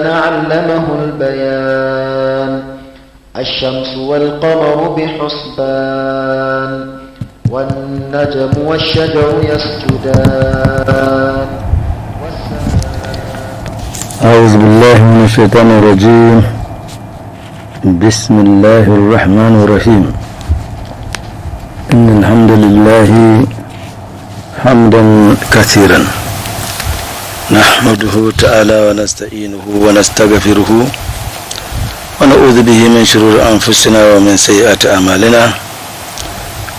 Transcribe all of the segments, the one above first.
الإنسان علمه البيان الشمس والقمر بحسبان والنجم والشجر يسجدان أعوذ بالله من الشيطان الرجيم. بسم الله الرحمن الرحيم. إن الحمد لله حمدا كثيرا نحمده تعالى ونستعينه ونستغفره ونعوذ به من شرور أنفسنا ومن سيئات أعمالنا.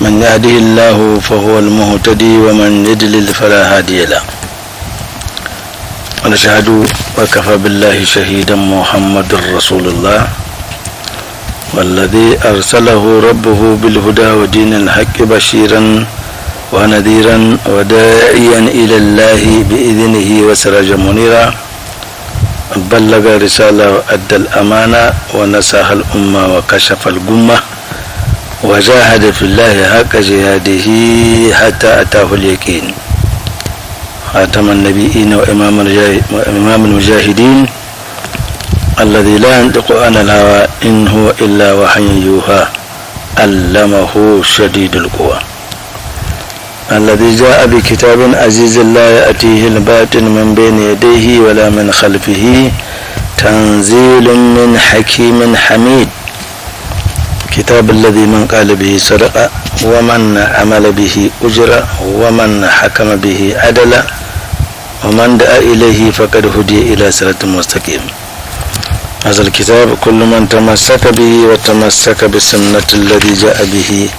من يهده الله فهو المهتدي ومن يضلل فلا هادي له. ونشهد وكفى بالله شهيدا محمد رسول الله والذي أرسله ربه بالهدى ودين الحق بشيرا ونذيرا وداعيا إلى الله بإذنه وسراجا منيرا. بلغ رسالة وأدى الأمانة ونصح الأمة وكشف الغمة وجاهد في الله حق جهاده حتى أتاه اليقين. خاتم النبيين وإمام المجاهدين الذي لا ينطق عن الهوى إن هو إلا وحي يوحى علمه شديد القوى الذي جاء بكتاب عزيز لا يأتيه الباطل من بين يديه ولا من خلفه تنزيل من حكيم حميد. كتاب الذي من قال به صدق ومن عمل به أجر ومن حكم به عدل ومن دعا إليه فقد هدي إلى صراط مستقيم. هذا الكتاب كل من تمسك به وتمسك بسنة الذي جاء به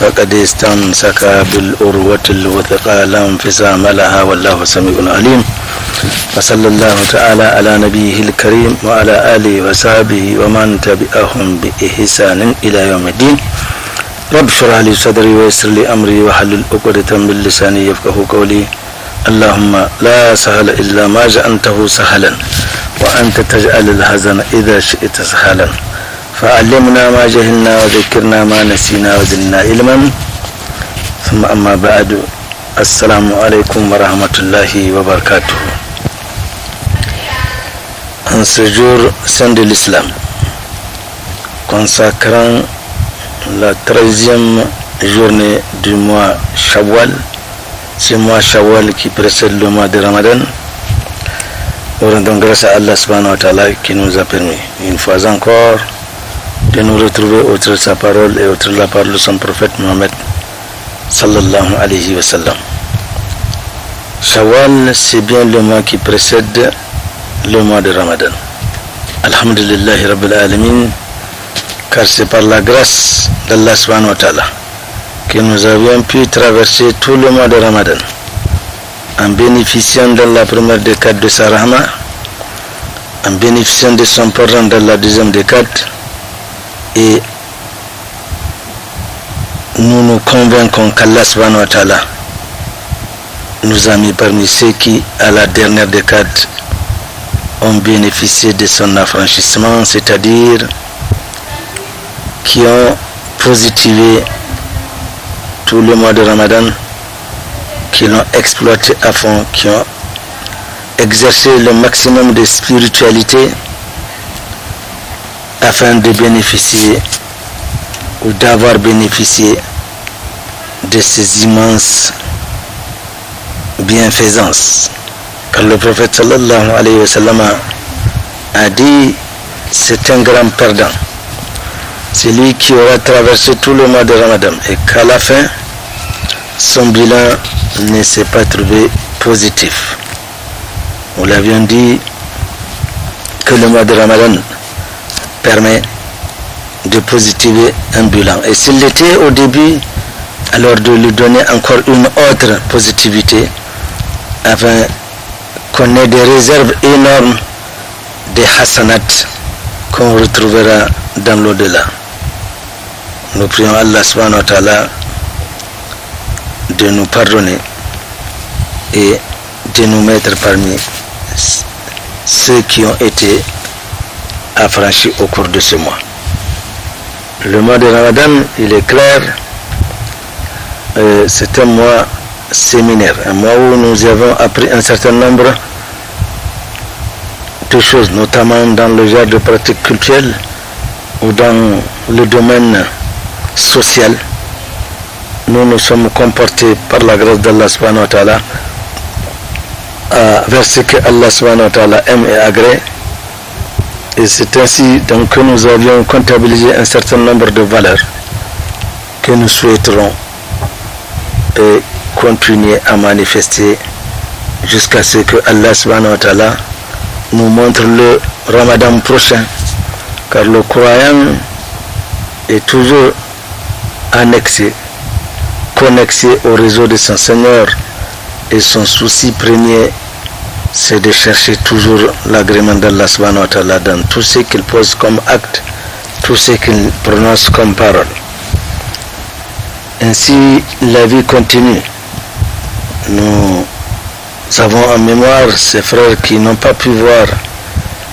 فقد استمسك بالأروة الوثقى لا انفصام لها والله سميع عليم. وصلى الله تعالى على نبيه الكريم وعلى آله وصحبه ومن تبعهم بإحسان إلى يوم الدين. رب اشرح لي صدري ويسر لي أمري واحلل عقدة من لساني يفقهوا قولي. اللهم لا سهل إلا ما جعلته سهلا وأنت تجعل الحزن إذا شئت سهلا. فعلمنا ما جهلنا وذكرنا ما نسينا وزدنا علما. ثم أما بعد. السلام عليكم ورحمة الله وبركاته. En ce jour saint de l'islam, consacrant la 13e journée du mois Shawwal, ce mois Shawwal qui précède le mois de Ramadan, nous rendons grâce à Allah subhanahu wa ta'ala qui nous a permis une fois encore de nous retrouver autour de sa parole et autour de la parole de son prophète Mohammed sallallahu alayhi wa sallam. Shawwal, c'est bien le mois qui précède le mois de Ramadan. Alhamdulillah Rabbil Alamin, car c'est par la grâce d'Allah subhanahu wa ta'ala que nous avions pu traverser tout le mois de Ramadan en bénéficiant de la première décade de sa rahma, en bénéficiant de son pardon dans la deuxième décade, et nous nous convaincons qu'Allah subhanahu wa ta'ala nous a mis parmi ceux qui, à la dernière décade, ont bénéficié de son affranchissement, c'est-à-dire qui ont positivé tout le mois de Ramadan, qui l'ont exploité à fond, qui ont exercé le maximum de spiritualité afin de bénéficier ou d'avoir bénéficié de ces immenses bienfaisances. Car le prophète sallallahu alayhi wa sallam a dit, c'est un grand perdant, celui qui aura traversé tout le mois de Ramadan et qu'à la fin, son bilan ne s'est pas trouvé positif. Nous l'avions dit que le mois de Ramadan permet de positiver un bilan. Et s'il l'était au début, alors de lui donner encore une autre positivité afin qu'on ait des réserves énormes des hasanat qu'on retrouvera dans l'au-delà. Nous prions Allah subhanahu wa ta'ala de nous pardonner et de nous mettre parmi ceux qui ont été affranchis au cours de ce mois. Le mois de Ramadan, il est clair, c'est un mois séminaire, un mois où nous avons appris un certain nombre deux choses, notamment dans le genre de pratiques culturelles ou dans le domaine social. Nous nous sommes comportés par la grâce d'Allah subhanahu wa ta'ala vers ce que Allah subhanahu wa ta'ala aime et agrée. Et c'est ainsi donc que nous avions comptabilisé un certain nombre de valeurs que nous souhaiterons et continuer à manifester jusqu'à ce que Allah subhanahu wa ta'ala nous montre le Ramadan prochain, car le croyant est toujours annexé, connecté au réseau de son Seigneur, et son souci premier c'est de chercher toujours l'agrément d'Allah subhanahu wa ta'ala dans tout ce qu'il pose comme acte, tout ce qu'il prononce comme parole. Ainsi la vie continue. Nous avons en mémoire ces frères qui n'ont pas pu voir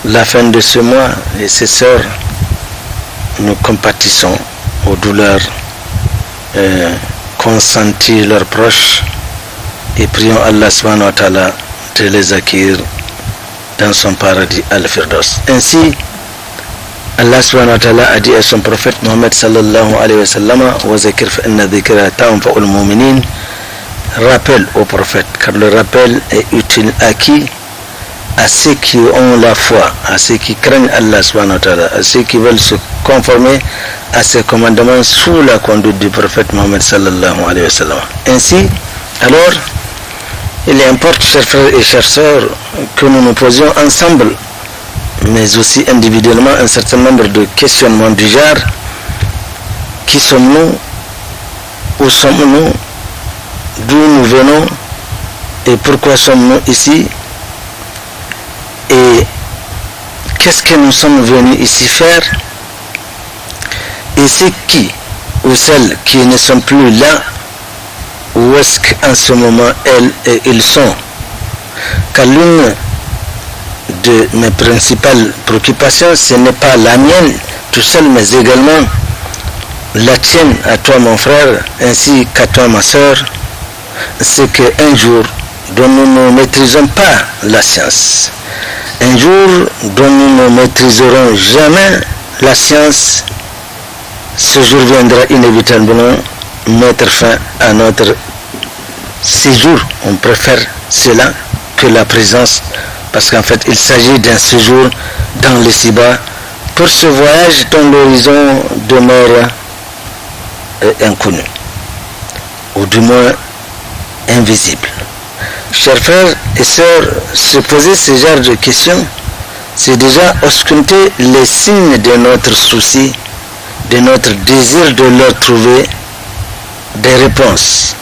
la fin de ce mois, et ces sœurs, nous compatissons aux douleurs consenties leurs proches et prions Allah subhanahu wa ta'ala de les accueillir dans son paradis al-Firdaus. Ainsi, Allah subhanahu wa ta'ala a dit à son prophète Mohammed sallallahu alayhi wa sallam: wa zakir fa inna dhikra tanfa'ul mu'minin. Rappel au prophète, car le rappel est utile à qui? À ceux qui ont la foi, à ceux qui craignent Allah subhanahu wa ta'ala, à ceux qui veulent se conformer à ses commandements sous la conduite du prophète Mohammed sallallahu alayhi wa sallam. Ainsi, alors, il importe, chers frères et chères sœurs, que nous nous posions ensemble, mais aussi individuellement, un certain nombre de questionnements du genre: qui sommes-nous? Où sommes-nous? D'où nous venons? Et pourquoi sommes-nous ici? Et qu'est-ce que nous sommes venus ici faire? Et c'est qui ou celles qui ne sont plus là? Où est-ce qu'en ce moment elles et ils sont? Car l'une de mes principales préoccupations, ce n'est pas la mienne tout seul, mais également la tienne à toi mon frère, ainsi qu'à toi ma soeur, c'est qu'un jour dont nous ne maîtrisons pas la science, un jour dont nous ne maîtriserons jamais la science, ce jour viendra inévitablement mettre fin à notre séjour. On préfère cela que la présence, parce qu'en fait il s'agit d'un séjour dans le Siba pour ce voyage dont l'horizon demeure inconnu, ou du moins invisible. Chers frères et sœurs, se poser ce genre de questions, c'est déjà ausculter les signes de notre souci, de notre désir de leur trouver des réponses.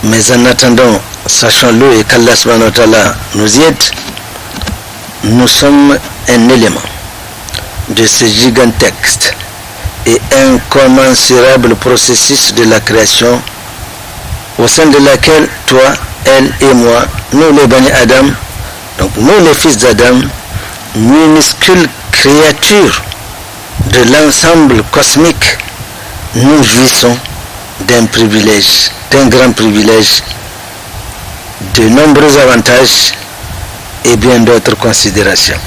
Mais en attendant, sachons-le, et qu'Allah subhanahu wa ta'ala nous y aide, nous sommes un élément de ce gigantesque et incommensurable processus de la création, au sein de laquelle toi, elle et moi, nous les Bani Adam, donc nous les fils d'Adam, minuscules créatures de l'ensemble cosmique, nous jouissons d'un privilège, d'un grand privilège, de nombreux avantages et bien d'autres considérations.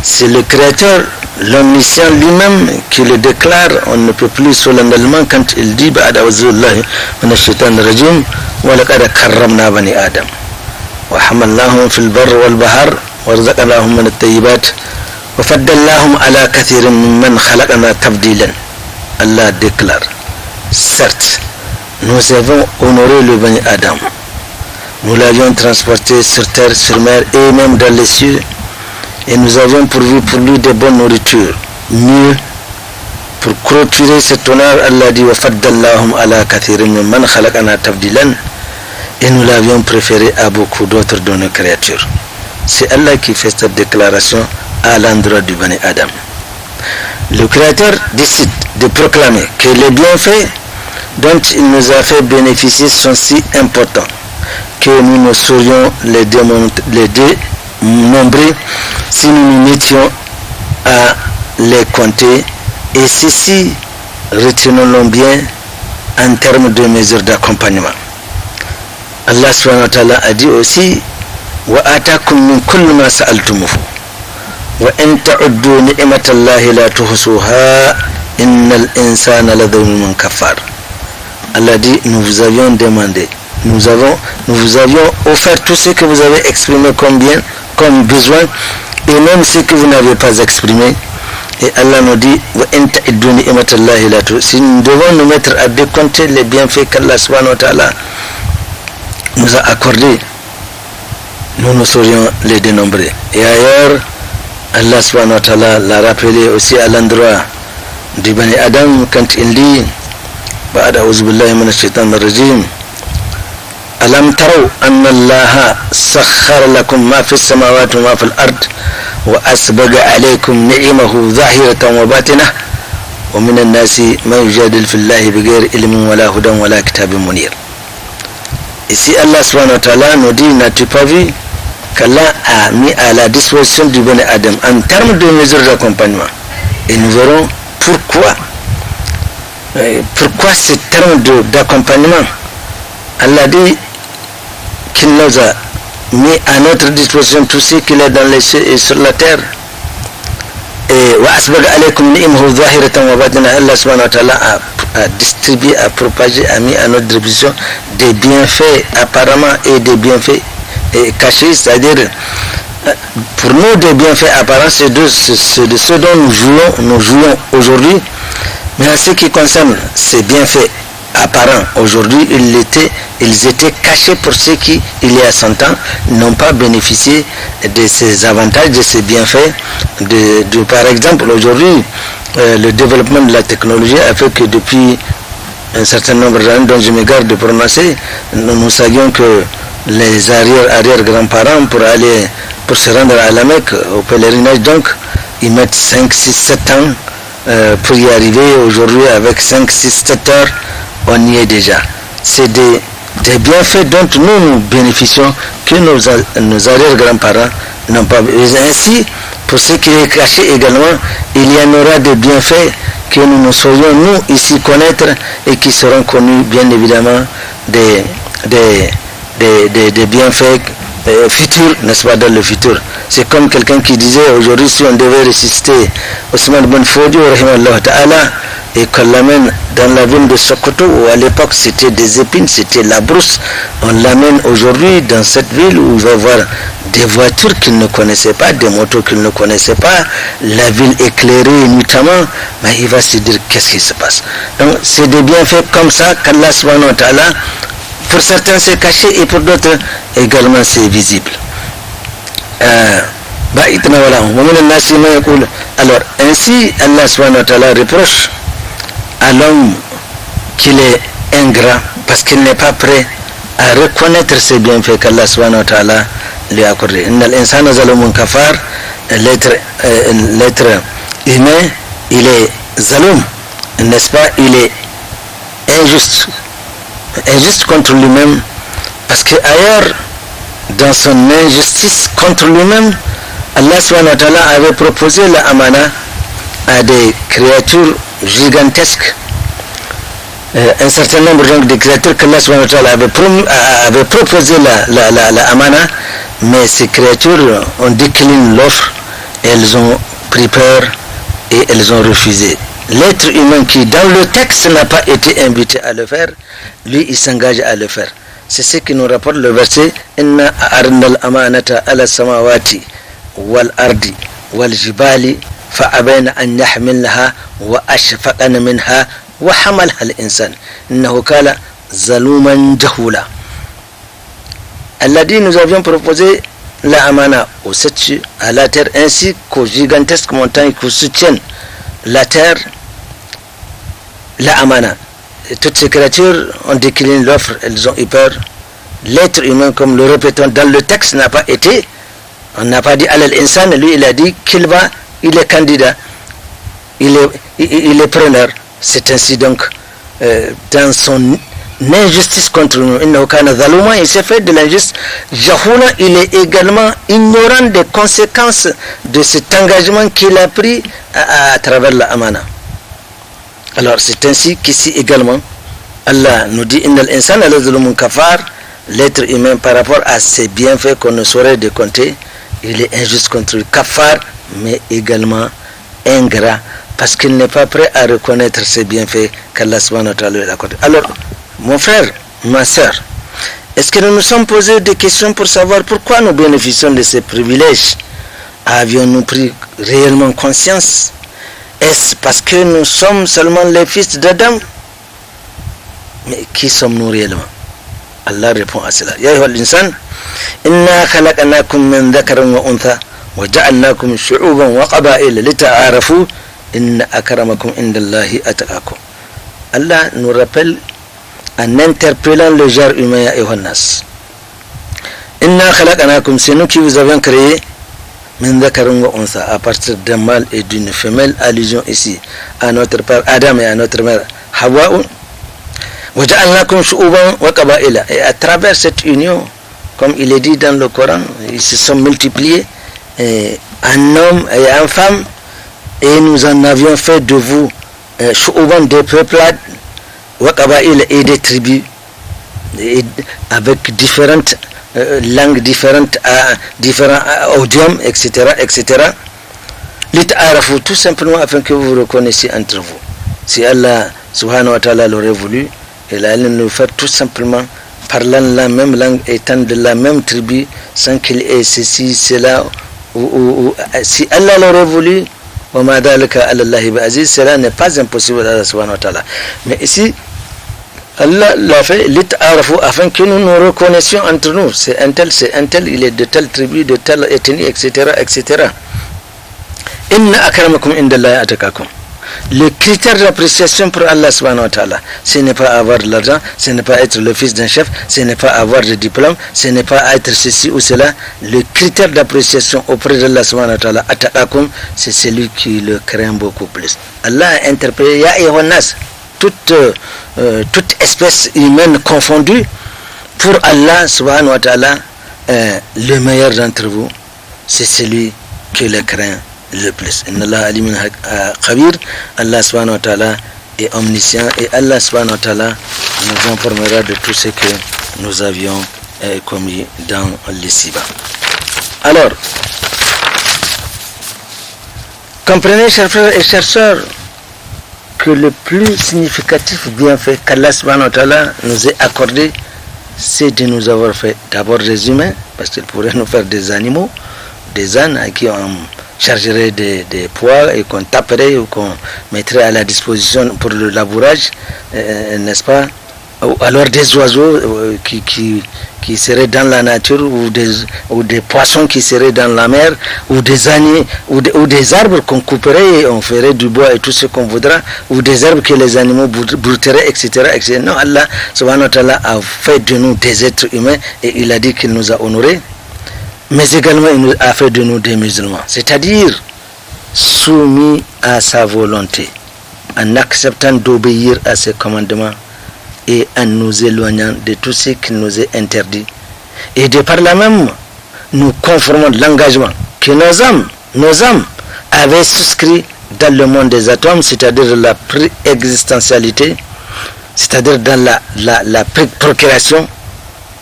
C'est le Créateur, l'Omniscient lui-même qui le déclare, on ne peut plus solennellement quand il dit ba'da auzubillahi minash shaitanir rajim wa laqad karramna bani adam wa hamalnahum fil barri wal bahr wa razaqnahum min at-tayyibat wa faddalnahum ala kathirin mimman khalaqna tafdilan. Allah déclare: certes, nous avons honoré le bani Adam, nous l'avions transporté sur terre, sur mer et même dans les cieux, et nous avions pourvu pour lui de bonnes nourritures. Mieux, pour clôturer cet honneur, Allah dit: وَفَدَّلْنَاهُمْ عَلَى كَثِيرٍ مِّمَّنْ خَلَقْنَا تَفْضِيلًا, et nous l'avions préféré à beaucoup d'autres de nos créatures. C'est Allah qui fait cette déclaration à l'endroit du Bani Adam. Le Créateur décide de proclamer que les bienfaits dont il nous a fait bénéficier sont si importants que nous ne saurions les dénombrer si nous nous mettions à les compter, et ceci, retenons-le bien, en termes de mesures d'accompagnement. Allah subhanahu wa ta'ala a dit aussi: وآتاكم من كل ما سألتموه وإن تعدوا نعمة الله لا تحصوها إن الإنسان لظلوم كفار. Allah dit, nous vous avions demandé, nous vous avions offert tout ce que vous avez exprimé comme bien, comme besoin, et même ce que vous n'avez pas exprimé. Et Allah nous dit, si nous devons nous mettre à décompter les bienfaits qu'Allah subhanahu wa ta'ala nous a accordés, nous ne saurions les dénombrer. Et ailleurs, Allah subhanahu wa ta'ala l'a rappelé aussi à l'endroit du Bani Adam quand il dit, بعد أعوذ بالله من الشيطان الرجيم ألم تروا أن الله سخر لكم ما في السماوات وما في الأرض وأسبغ عليكم نعمه ظاهرة وباطنة ومن الناس ما يجادل في الله بغير علم ولا هدى ولا كتاب منير. Ici Allah subhanahu wa ta'ala nous dit, n'as-tu pas vu qu'Allah a mis à la disposition du Bani Adam en termes de mesures d'accompagnement, et nous verrons pourquoi ce terme d'accompagnement. Allah dit qu'il nous a mis à notre disposition tout ce qu'il est dans les cieux et sur la terre. Et Allah subhanahu wa ta'ala a distribué, a propagé, a mis à notre disposition des bienfaits apparemment et des bienfaits cachés, c'est-à-dire pour nous des bienfaits apparents, c'est de ce dont nous jouons aujourd'hui. Mais en ce qui concerne ces bienfaits apparents, aujourd'hui, ils étaient cachés pour ceux qui, il y a 100 ans, n'ont pas bénéficié de ces avantages, de ces bienfaits. Par exemple, aujourd'hui, le développement de la technologie a fait que depuis un certain nombre d'années, dont je me garde de prononcer, nous savions que les arrière-grands-parents, pour se rendre à la Mecque, au pèlerinage, donc, ils mettent 5, 6, 7 ans pour y arriver. Aujourd'hui, avec 5, 6, 7 heures, on y est déjà. C'est des bienfaits dont nous bénéficions que nos arrière-grands-parents n'ont pas. Et ainsi, pour ce qui est caché également, il y en aura des bienfaits que nous saurions nous ici connaître et qui seront connus bien évidemment des bienfaits futur, n'est-ce pas, dans le futur. C'est comme quelqu'un qui disait aujourd'hui, si on devait ressusciter Ousmane Ben Fodio et qu'on l'amène dans la ville de Sokoto, où à l'époque c'était des épines, c'était la brousse, on l'amène aujourd'hui dans cette ville où il va voir des voitures qu'il ne connaissait pas, des motos qu'il ne connaissait pas, la ville éclairée notamment, mais il va se dire qu'est-ce qui se passe. Donc c'est des bienfaits comme ça qu'Allah subhanahu wa ta'ala, pour certains c'est caché et pour d'autres également c'est visible. Alors ainsi Allah subhanahu wa ta'ala reproche à l'homme qu'il est ingrat parce qu'il n'est pas prêt à reconnaître ces bienfaits qu'Allah subhanahu wa ta'ala lui a accordés. Innal insana zalumun kafar, l'être humain, il est zaloum, n'est-ce pas, il est injuste contre lui-même, parce que ailleurs, dans son injustice contre lui-même, Allah subhanahu wa ta'ala avait proposé la amana à des créatures gigantesques, un certain nombre donc de créatures qu'Allah subhanahu wa ta'ala avait proposé la amana, mais ces créatures ont décliné l'offre, elles ont pris peur et elles ont refusé. L'être humain qui dans le texte n'a pas été invité à le faire, lui il s'engage à le faire. C'est ce qui nous rapporte le verset Inna a'arnal amanata ala samawati wal ardi wal jibali fa abayna an yahmilnaha wa ashfaqna minha wa hamalha al insan innahu kana zaluman jahula. Allah dit, nous avions proposé la amana aux sept cieux, à la terre, ainsi qu'aux gigantesques montagnes qui soutiennent la terre, la amana. Et toutes ces créatures ont décliné l'offre, elles ont eu peur. L'être humain, comme le répétons dans le texte, n'a pas été, on n'a pas dit Al Insan, lui il a dit il est candidat, il est preneur. C'est ainsi donc, dans son injustice contre nous, il s'est fait de l'injustice. Jahula, il est également ignorant des conséquences de cet engagement qu'il a pris à travers la amana. Alors c'est ainsi qu'ici également Allah nous dit Innal insana lazulumun kafar, l'être humain par rapport à ses bienfaits qu'on ne saurait décompter, il est injuste contre lui, kafar, mais également ingrat, parce qu'il n'est pas prêt à reconnaître ses bienfaits qu'Allah subhanahu wa ta'ala lui accorde. Alors, mon frère, ma soeur, est-ce que nous nous sommes posé des questions pour savoir pourquoi nous bénéficions de ces privilèges? Avions-nous pris réellement conscience? Est-ce parce que nous sommes seulement les fils d'Adam? Mais qui sommes-nous réellement? Allah répond à cela. Ya ayyuhal insan, inna khalaqnakum min dhakarin wa untha wa ja'alnakum shu'uban wa qaba'ila lita'arafu inna akramakum indallahi atqakum. Allah nous rappelle en interpellant le genre humain, ya ayyuhan nas. Inna khalaqnakum, c'est nous qui vous avons créé min dhakarin wa untha, à partir d'un mâle et d'une femelle, allusion ici à notre père Adam et à notre mère Hawa. Et à travers cette union, comme il est dit dans le Coran, ils se sont multipliés en homme et en femme, et nous en avions fait de vous des peuplades et des tribus, et avec différentes langues, différents audiums, etc. etc. Tout simplement afin que vous vous reconnaissiez entre vous. Si Allah subhanahu wa ta'ala l'aurait voulu, il allait nous faire tout simplement parlant la même langue, étant de la même tribu, sans qu'il ait ceci, cela, ou si Allah l'aurait voulu, cela n'est pas impossible à Allah subhanahu wa ta'ala. Mais ici, Allah l'a fait, afin que nous nous reconnaissions entre nous. C'est un tel, il est de telle tribu, de telle ethnie, etc. etc. Inna akramakum indallahi atqakum. Le critère d'appréciation pour Allah subhanahu wa ta'ala, ce n'est pas avoir de l'argent, ce n'est pas être le fils d'un chef, ce n'est pas avoir de diplôme, ce n'est pas être ceci ou cela. Le critère d'appréciation auprès d'Allah subhanahu wa ta'ala, ataqakum, c'est celui qui le craint beaucoup plus. Allah a interpellé ya ayyuhan nas, toute espèce humaine confondue, pour Allah subhanahu wa ta'ala, le meilleur d'entre vous, c'est celui qui le craint le plus. Inna Allah alimun khabir. Allah subhanahu wa ta'ala est omniscient, et Allah subhanahu wa ta'ala nous informera de tout ce que nous avions commis dans l'ici-bas. Alors, comprenez, chers frères et chers sœurs, que le plus significatif bienfait qu'Allah subhanahu wa ta'ala nous ait accordé, c'est de nous avoir fait d'abord des humains, parce qu'il pourrait nous faire des animaux, des ânes à qui on chargerait des poids et qu'on taperait ou qu'on mettrait à la disposition pour le labourage, n'est-ce pas? Ou alors des oiseaux qui seraient dans la nature, ou des poissons qui seraient dans la mer, ou des animaux, ou des arbres qu'on couperait et on ferait du bois et tout ce qu'on voudra, ou des herbes que les animaux brouteraient, etc., etc. Non, Allah subhanahu wa ta'ala a fait de nous des êtres humains, et il a dit qu'il nous a honorés, mais également il nous a fait de nous des musulmans, c'est-à-dire soumis à sa volonté, en acceptant d'obéir à ses commandements et en nous éloignant de tout ce qui nous est interdit, et de par là même nous conformons de l'engagement que nos âmes avaient souscrit dans le monde des atomes, c'est-à-dire la pré-existentialité, c'est-à-dire dans la pré-procuration.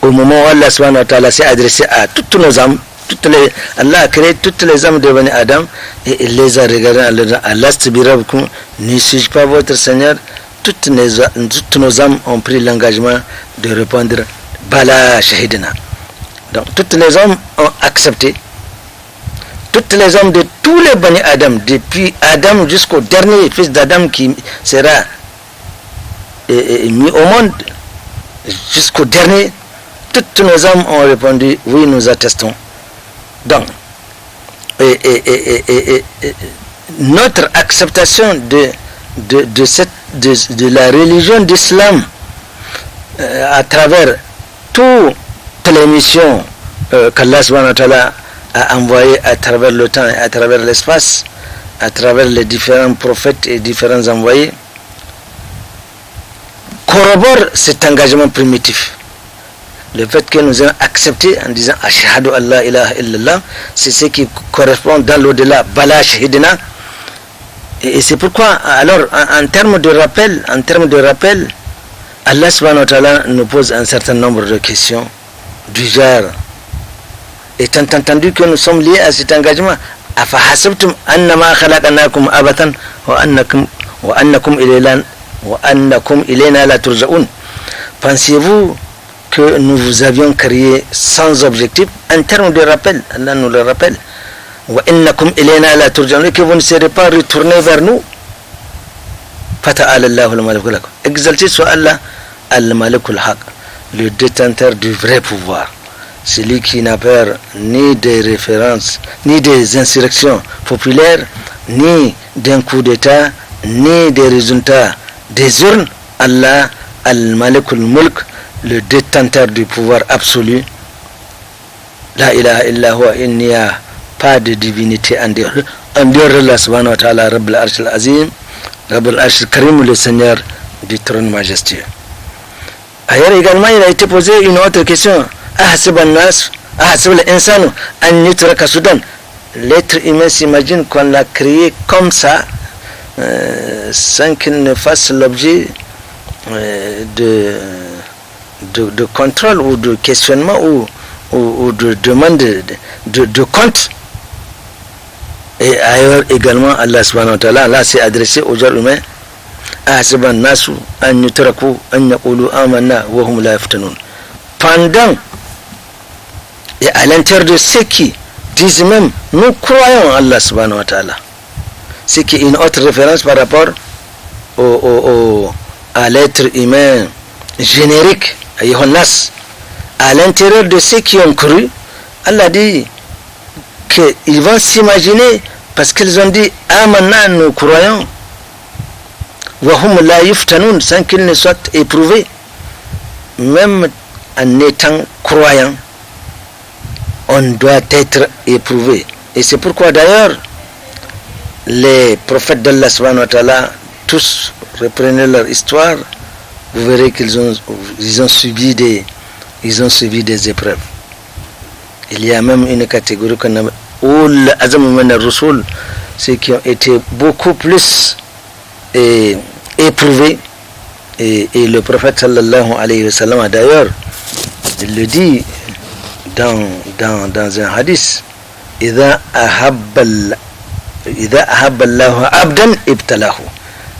Au moment où Allah subhanahu wa ta'ala s'est adressé à toutes nos âmes, Allah a créé toutes les âmes de Bani Adam, et il les a regardées en leur disant, Allah, ne suis-je pas votre Seigneur? Toutes nos âmes ont pris l'engagement de répondre Bala Shahidina. Donc toutes les âmes ont accepté. Toutes les âmes de tous les Bani Adam, depuis Adam jusqu'au dernier fils d'Adam qui sera mis au monde, jusqu'au dernier, toutes nos âmes ont répondu oui, nous attestons. Donc, notre acceptation de la religion d'islam à travers toutes les missions qu'Allah subhanahu wa ta'ala a envoyées à travers le temps et à travers l'espace, à travers les différents prophètes et différents envoyés, corrobore cet engagement primitif. Le fait que nous ayons accepté en disant Ashhadu an la ilaha illallah, c'est ce qui correspond dans l'au-delà, Bala Shahidina. Et c'est pourquoi, alors, en termes de rappel, Allah subhanahu wa ta'ala nous pose un certain nombre de questions du genre, étant entendu que nous sommes liés à cet engagement, أفحسبتم أنما خلقناكم أبثا وأنكم إلينا لا ترجعون. Pensez-vous que nous vous avions créé sans objectif en termes de rappel? Allah nous le rappelle. وَإِنَّكُمْ إِلَيْنَا لَا تُرْجَعُونَ, que vous ne serez pas retournés vers nous. فَتَعَالَى اللَّهُ الْمَلِكُ الْحَقُّ. Exalté soit Allah, al-Malik al-Haq, le détenteur du vrai pouvoir, celui qui n'a peur ni des références, ni des insurrections populaires, ni d'un coup d'état, ni des résultats des urnes. Allah, al-Malik al-Mulk, le détenteur du pouvoir absolu. La ilaha illa huwa, il n'y a pas de divinité en dehors d'Allah subhanahu wa ta'ala, Rabb al-Arsh al-Azim, Rabb al-Arsh al-Karim, le Seigneur du trône majestueux. Ailleurs également, il a été posé une autre question. L'être humain s'imagine qu'on l'a créé comme ça, sans qu'il ne fasse l'objet de contrôle ou de questionnement ou de demande de compte. Et ailleurs également, Allah subhanahu wa ta'ala, là c'est adressé aux gens humains. Pendant et à l'intérieur de ceux qui disent même nous croyons en Allah subhanahu wa ta'ala, c'est qui est une autre référence par rapport à l'être humain générique, à l'intérieur de ceux qui ont cru. Allah dit qu'ils vont s'imaginer, parce qu'ils ont dit amanna, nous croyons, wahum la yuftanun, sans qu'ils ne soient éprouvés. Même en étant croyant, on doit être éprouvé. Et c'est pourquoi d'ailleurs les prophètes d'Allah subhanahu wa ta'ala, tous, reprenez leur histoire, vous verrez qu'ils ont subi des épreuves. Il y a même une catégorie qu'on appelle Ul Azam min ar-Rusul, ceux qui ont été beaucoup plus éprouvés. Et le prophète sallallahu alayhi wa sallam d'ailleurs, il le dit dans un hadith, إذا أحب الله عبدا ابتلاه.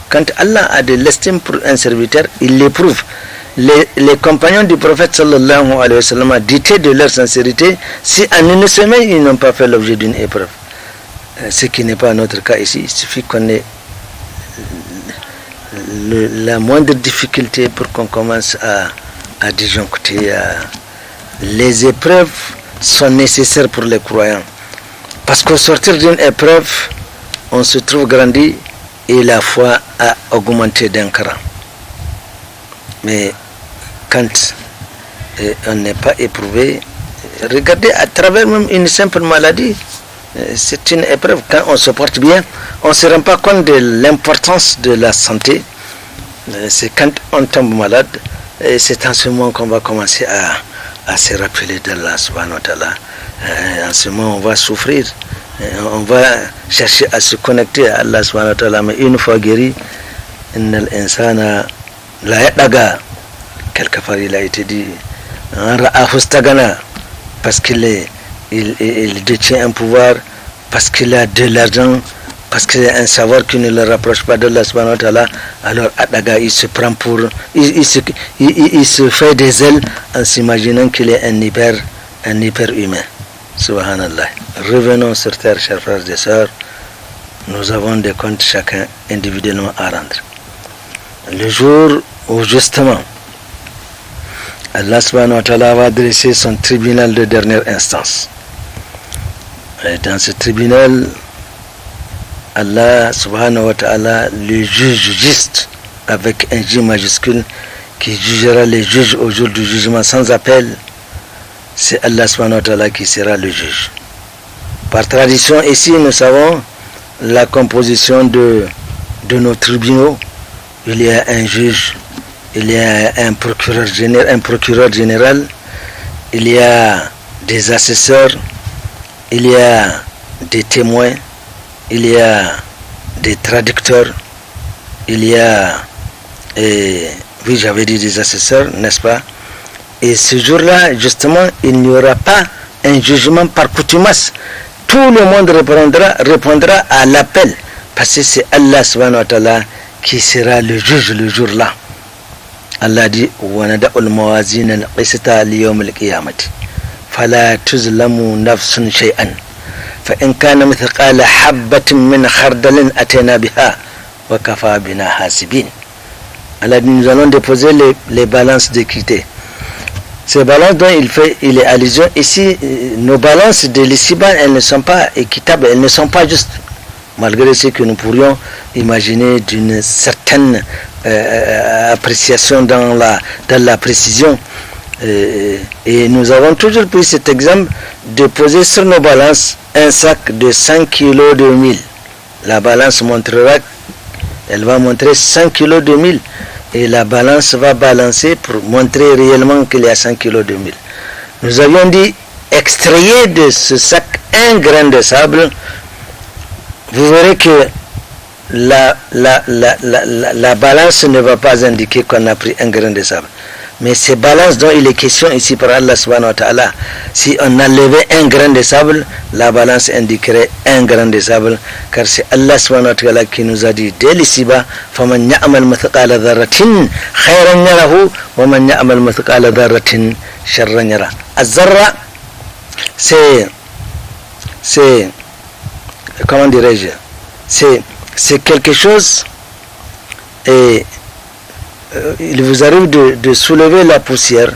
Quand Allah a de l'estime pour un serviteur, il l'éprouve. Les compagnons du prophète sallallahu alayhi wa sallam disaient de leur sincérité, si en une semaine ils n'ont pas fait l'objet d'une épreuve, ce qui n'est pas notre cas ici. Il suffit qu'on ait la moindre difficulté pour qu'on commence à disjoncter. Les épreuves sont nécessaires pour les croyants, parce qu'au sortir d'une épreuve, on se trouve grandi et la foi a augmenté d'un cran. Mais quand on n'est pas éprouvé, regardez, à travers même une simple maladie, c'est une épreuve. Quand on se porte bien, on ne se rend pas compte de l'importance de la santé. C'est quand on tombe malade, et c'est en ce moment qu'on va commencer à se rappeler d'Allah subhanahu wa ta'ala. En ce moment, on va souffrir, on va chercher à se connecter à Allah subhanahu wa ta'ala. Mais une fois guéri, innal insana la yadaga, quelque part il a été dit, parce qu'il détient un pouvoir, parce qu'il a de l'argent, parce qu'il y a un savoir qui ne le rapproche pas d'Allah subhanahu wa ta'ala. Alors Adaga, il se prend pour, il se fait des ailes en s'imaginant qu'il est un hyper humain. Subhanallah. Revenons sur terre, chers frères et sœurs. Nous avons des comptes chacun individuellement à rendre. Le jour où justement Allah subhanahu wa ta'ala va dresser son tribunal de dernière instance. Et dans ce tribunal, Allah subhanahu wa ta'ala, le juge juste, avec un J majuscule, qui jugera les juges au jour du jugement sans appel, c'est Allah subhanahu wa ta'ala qui sera le juge. Par tradition, ici, nous savons la composition de nos tribunaux. Il y a un juge, il y a un procureur général, il y a des assesseurs, il y a des témoins, il y a des traducteurs, il y a, oui, j'avais dit des assesseurs, n'est-ce pas? Et ce jour-là, justement, il n'y aura pas un jugement par coutumace. Tout le monde répondra à l'appel, parce que c'est Allah subhanahu wa ta'ala qui sera le juge le jour-là. Allah dit وَنَدَعُ الْمَوَازِينَ الْقِسْطَ لِيَوْمِ الْقِيَامَةِ فَلَا تُظْلَمُ نَفْسٌ شَيْئًا فَإِنْ كَانَ مِثْقَالَ حَبَّةٍ مِّنْ خَرْدَلٍ أَتَيْنَا بِهَا وَكَفَى بِنَا حَاسِبِينَ. Allah dit nous allons déposer les balances d'équité. Ces balances dont il est allusion ici, nos balances de l'ici-bas, elles ne sont pas équitables, elles ne sont pas justes, malgré ce que nous pourrions imaginer d'une certaine appréciation dans la précision. Et nous avons toujours pris cet exemple de poser sur nos balances un sac de 5 kg de mil. La balance elle va montrer 5 kg de mil. Et la balance va balancer pour montrer réellement qu'il y a 5 kg de mil. Nous avions dit, extrayez de ce sac un grain de sable, vous verrez que la balance ne va pas indiquer qu'on a pris un grain de sable. Mais ces balances dont il est question ici par Allah subhanahu wa ta'ala, si on enlevait un grain de sable, la balance indiquerait un grain de sable, car c'est Allah subhanahu wa ta'ala qui nous a dit dès l'ici-bas فَمَنْ يَعْمَلْ مَثْقَالَ ذَرَّةٍ خَيْرًا يَرَهُ وَمَنْ يَعْمَلْ مَثْقَالَ ذَرَّةٍ شَرًّا يَرَهُ. الذرة, c'est comment dirais-je, c'est quelque chose, et il vous arrive de soulever la poussière,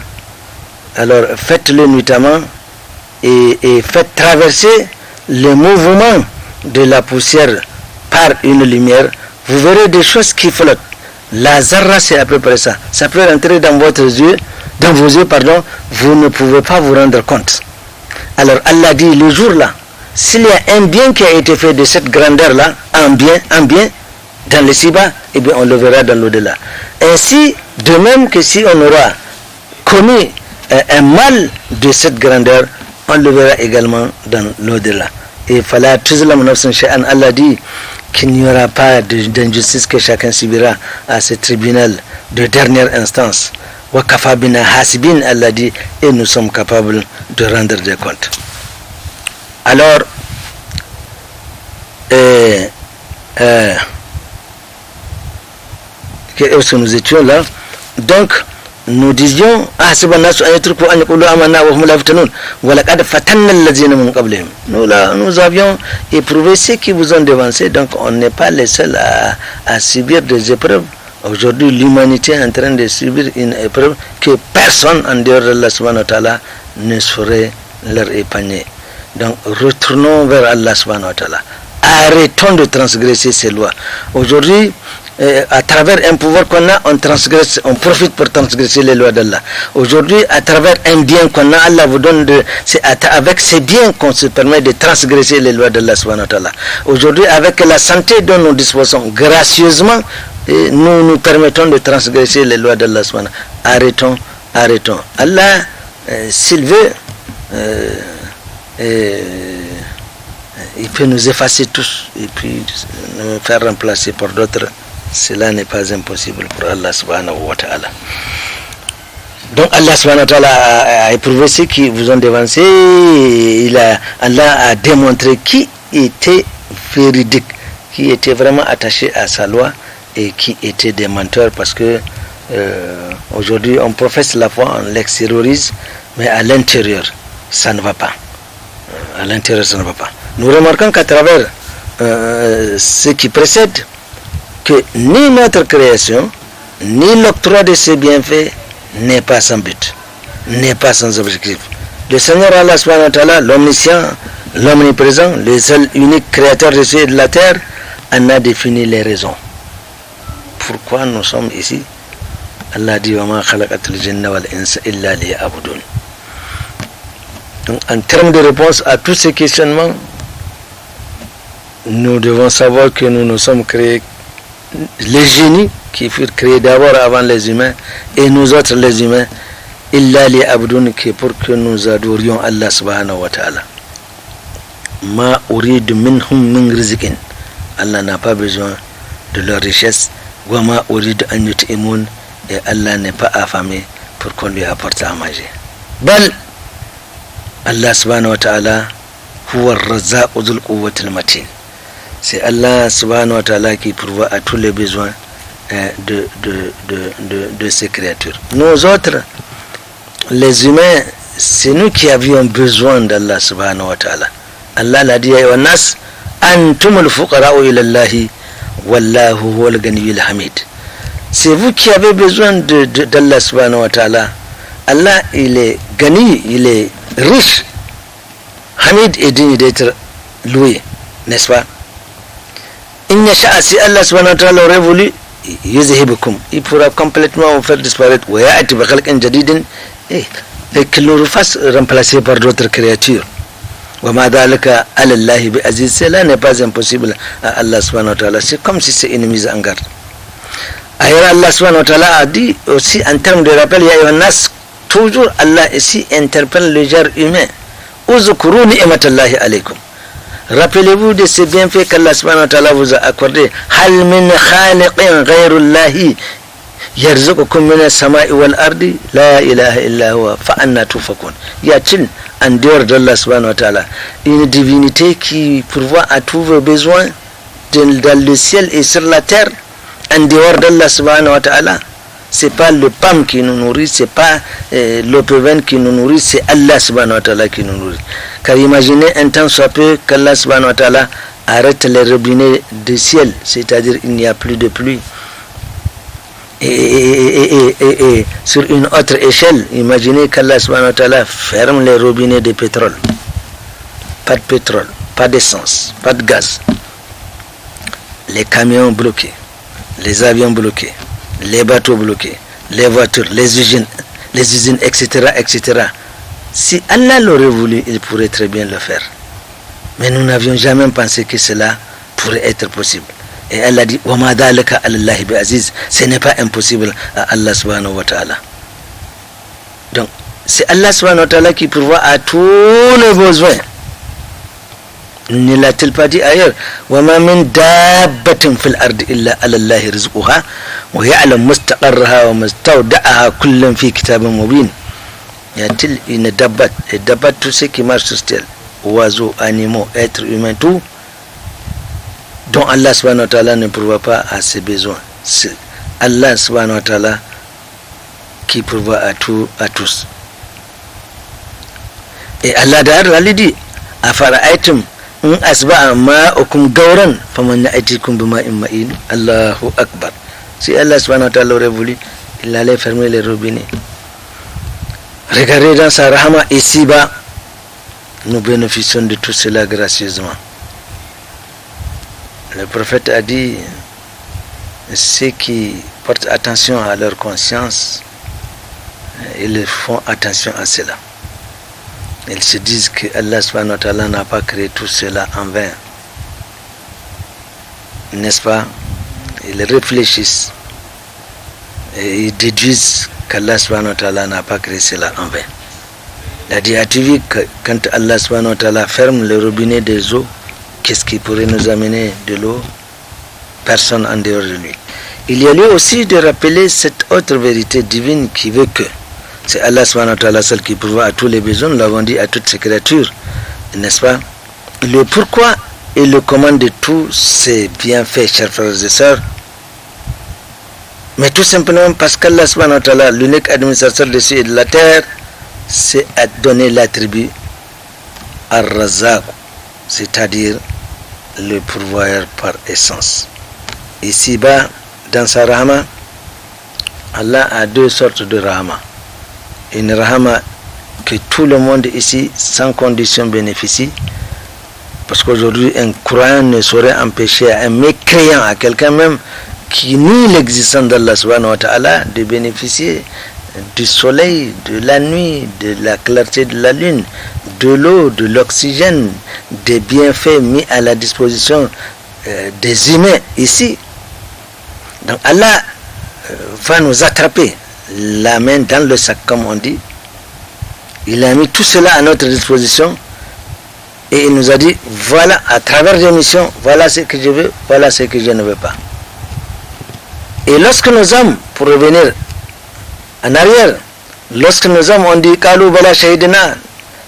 alors faites-le nuitamment et faites traverser le mouvement de la poussière par une lumière, vous verrez des choses qui flottent. La zarra, c'est à peu près ça. Ça peut rentrer dans vos yeux, vous ne pouvez pas vous rendre compte. Alors Allah dit, le jour-là, s'il y a un bien qui a été fait de cette grandeur-là, un bien, dans le Siba, eh bien on le verra dans l'au-delà. Ainsi, de même que si on aura commis un mal de cette grandeur, on le verra également dans l'au-delà. Et fala tuzlam nafsun shay'an, Allah dit qu'il n'y aura pas d'injustice que chacun subira à ce tribunal de dernière instance. Wa kafa bina hasibin, Allah dit, et nous sommes capables de rendre des comptes. Alors, que nous étions là, donc nous disions nous avions éprouvé ceux qui vous ont devancé, donc on n'est pas les seuls à subir des épreuves. Aujourd'hui l'humanité est en train de subir une épreuve que personne en dehors de Allah subhanahu wa ta'ala ne saurait leur épargner. Donc retournons vers Allah subhanahu wa ta'ala, arrêtons de transgresser ces lois. Aujourd'hui, à travers un pouvoir qu'on a, on transgresse, on profite pour transgresser les lois d'Allah. Aujourd'hui, à travers un bien qu'on a, Allah vous donne c'est avec ces biens qu'on se permet de transgresser les lois d'Allah subhanahu wa ta'ala. Aujourd'hui, avec la santé dont nous disposons gracieusement, nous nous permettons de transgresser les lois d'Allah subhanahu wa ta'ala. Arrêtons. Allah, s'il veut, il peut nous effacer tous et puis nous faire remplacer par d'autres. Cela n'est pas impossible pour Allah subhanahu wa ta'ala. Donc Allah subhanahu wa ta'ala a éprouvé ceux qui vous ont devancé. Allah a démontré qui était véridique, qui était vraiment attaché à sa loi et qui était des menteurs, parce que aujourd'hui on professe la foi, on l'extériorise, mais à l'intérieur ça ne va pas. À l'intérieur ça ne va pas. Nous remarquons qu'à travers ce qui précède, que ni notre création, ni l'octroi de ces bienfaits n'est pas sans but, n'est pas sans objectif. Le Seigneur Allah subhanahu wa ta'ala, l'omniscient, l'omniprésent, le seul unique créateur des cieux et de la terre, en a défini les raisons. Pourquoi nous sommes ici? Allah dit wa ma khalaqatul jinna wal insa illa liya'budun. Donc en termes de réponse à tous ces questionnements, nous devons savoir que nous sommes créés, les génies qui furent créés d'abord avant les humains, et nous autres les humains, illa li abdun, que pour que nous adorions Allah subhanahu wa ta'ala. Ma uridu minhum min rizqin, Allah n'a pas besoin de leur richesse. Wa ma uridu an yut'imun, et Allah n'est pas affamé pour qu'on lui apporte à manger. Bal, Allah subhanahu wa ta'ala, huwa ar-razzaqu dhul quwwati al-matin. C'est Allah subhanahu wa ta'ala qui pourvoit à tous les besoins de ces créatures. Nous autres, les humains, c'est nous qui avions besoin d'Allah subhanahu wa ta'ala. Allah l'a dit à nas, antumul fuqara'u ila Allahi wallahu huwal ganiyyul hamid. C'est vous qui avez besoin d'Allah subhanahu wa ta'ala. Allah, il est gani, il est riche, hamid et digne d'être loué, n'est-ce pas? In yasha, si Allah subhanahu wa ta'ala aurait voulu, yuzhibukum, il pourra complètement vous faire disparaître, wa ya'ti bi khalqin jadidin, et qu'il nous fasse remplacer par d'autres créatures. Wa ma dhalika ala Allahi bi aziz, cela n'est pas impossible à Allah subhanahu wa ta'ala. C'est comme si c'est une mise en garde. Ailleurs, Allah subhanahu wa ta'ala a dit aussi en termes de rappel, ya ayyuhan nas, toujours Allah ici interpelle le genre humain. Uzkuru ni'matallahi alaykum. Rappelez-vous de ces bienfaits qu'Allah subhanahu wa ta'ala vous a accordés. Hal min khaliqin ghayrullahi yarzuqukum min as-sama'i wal ardi la ilaha illa huwa fa anna tufakun. Y a-t-il en dehors d'Allah subhanahu wa ta'ala une divinité qui pourvoit à tous vos besoins dans le ciel et sur la terre? En dehors d'Allah subhanahu wa ta'ala, c'est pas le PAM qui nous nourrit, c'est pas l'OPVN qui nous nourrit, c'est Allah subhanahu wa ta'ala qui nous nourrit. Car imaginez un temps soit peu qu'Allah subhanahu wa ta'ala arrête les robinets du ciel, c'est-à-dire il n'y a plus de pluie. Et sur une autre échelle, imaginez qu'Allah subhanahu wa ta'ala ferme les robinets de pétrole. Pas de pétrole, pas d'essence, pas de gaz. Les camions bloqués, les avions bloqués, les bateaux bloqués, les voitures, les usines, etc., etc. Si Allah l'aurait voulu, il pourrait très bien le faire. Mais nous n'avions jamais pensé que cela pourrait être possible. Et elle a dit, wa ma dhalika ala Allahi bi aziz, ce n'est pas impossible à Allah subhanahu wa ta'ala. Donc, c'est Allah subhanahu wa ta'ala qui pourvoit à tous les besoins. Ne l'a-t-il pas dit ailleurs? Wa ma min dabbatin fil ardi illa ala Allahi rizquha wa ya'lam mustaqarraha wa mustawda'aha kullun fi kitabin mubin. Y a-t-il une dabbat? Et dabbat, tout ce qui marche sur terre, oiseaux, animaux, êtres humains, tout, dont Allah subhanahu wa ta'ala ne pourvoit pas à ses besoins. C'est Allah subhanahu wa ta'ala qui pourvoit à tous. Et Allah d'ailleurs lui dit, afara'aytum in asba'a ma'ukum gawran faman ya'tikum bima'in ma'in. Allahu akbar. Si Allah subhanahu wa ta'ala aurait voulu, il allait fermer les robinets. Regardez dans sa rahma ici-bas, nous bénéficions de tout cela gracieusement. Le prophète a dit, ceux qui portent attention à leur conscience, ils font attention à cela. Ils se disent que Allah subhanahu wa ta'ala n'a pas créé tout cela en vain. N'est-ce pas? Ils réfléchissent et ils déduisent qu'Allah subhanahu wa ta'ala n'a pas créé cela en vain. Il a dit, as-tu vu que quand Allah subhanahu wa ta'ala ferme le robinet des eaux, qu'est-ce qui pourrait nous amener de l'eau? Personne en dehors de lui. Il y a lieu aussi de rappeler cette autre vérité divine qui veut que c'est Allah subhanahu wa ta'ala seul qui pourvoit à tous les besoins, nous l'avons dit à toutes ces créatures, n'est-ce pas? Le pourquoi et le comment de tous ces bienfaits, chers frères et sœurs, mais tout simplement parce qu'Allah subhanahu wa ta'ala, l'unique administrateur des cieux et de la terre, c'est à donner l'attribut ar-Razzaq, c'est-à-dire le pourvoyeur par essence. Ici-bas, dans sa rahma, Allah a deux sortes de rahma. Une rahma que tout le monde ici, sans condition, bénéficie. Parce qu'aujourd'hui, un croyant ne saurait empêcher à un mécréant, à quelqu'un même qui nie l'existence d'Allah subhanahu wa ta'ala, de bénéficier du soleil, de la nuit, de la clarté de la lune, de l'eau, de l'oxygène, des bienfaits mis à la disposition des humains ici. Donc Allah va nous attraper la main dans le sac, comme on dit. Il a mis tout cela à notre disposition et il nous a dit, voilà, à travers des missions, voilà ce que je veux, voilà ce que je ne veux pas. Et lorsque nos âmes, pour revenir en arrière, Lorsque nos hommes ont dit Kalou Bala Shahidina,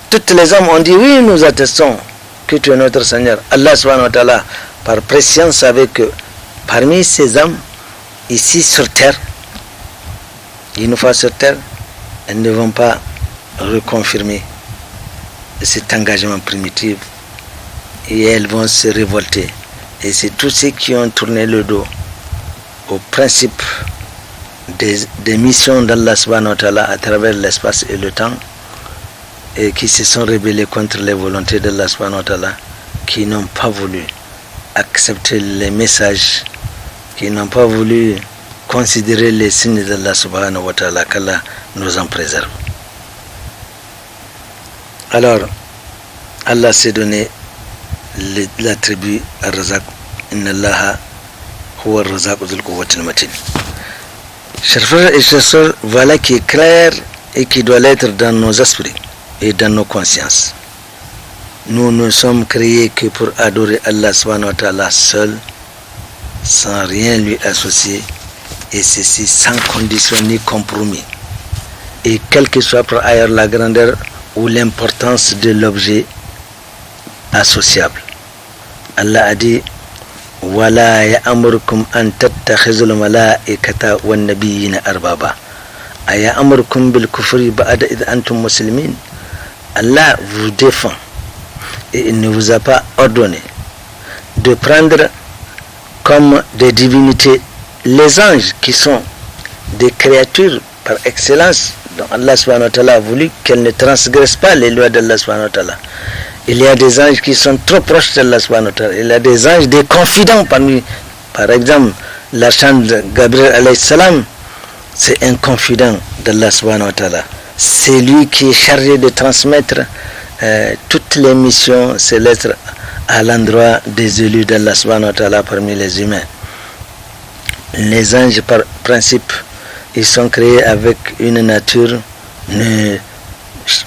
toutes les hommes ont dit oui, nous attestons que tu es notre Seigneur. Allah subhanahu wa ta'ala, par préscience, savait que parmi ces hommes, ici sur terre, une fois sur terre, elles ne vont pas reconfirmer cet engagement primitif et elles vont se révolter. Et c'est tous ceux qui ont tourné le dos au principe des missions d'Allah subhanahu wa ta'ala à travers l'espace et le temps et qui se sont rebellés contre les volontés d'Allah subhanahu wa ta'ala, qui n'ont pas voulu accepter les messages, qui n'ont pas voulu considérer les signes d'Allah subhanahu wa ta'ala, qu'Allah nous en préserve. Alors, Allah s'est donné l'attribut Ar-Razaq, Inna Allaha huwa Ar-Razaq dhul quwwatil matin. Chers frères et chers sœurs, voilà qui est clair et qui doit l'être dans nos esprits et dans nos consciences. Nous ne sommes créés que pour adorer Allah subhanahu wa ta'ala seul, sans rien lui associer, et ceci sans condition ni compromis. Et quelle que soit par ailleurs la grandeur ou l'importance de l'objet associable. Allah a dit وَلَا يَأْمُرُكُمْ أَن تَتَّخِذُوا الْمَلَائِكَةَ وَالنَّبِيِّينَ أَرْبَابًا أَيَأْمُرُكُمْ بِالْكُفْرِ بَعْدَ إِذْ أَنْتُمْ مُسْلِمِينَ. Allah vous défend et il ne vous a pas ordonné de prendre comme des divinités les anges qui sont des créatures par excellence dont Allah subhanahu wa ta'ala a voulu qu'elles ne transgressent pas les lois d'Allah subhanahu wa ta'ala. Il y a des anges qui sont trop proches d'Allah subhanahu wa ta'ala. Il y a des anges, des confidents parmi, par exemple, l'archange Gabriel alayhi salam, c'est un confident d'Allah subhanahu wa ta'ala. C'est lui qui est chargé de transmettre toutes les missions célestes à l'endroit des élus d'Allah subhanahu wa ta'ala parmi les humains. Les anges, par principe, ils sont créés avec une nature ne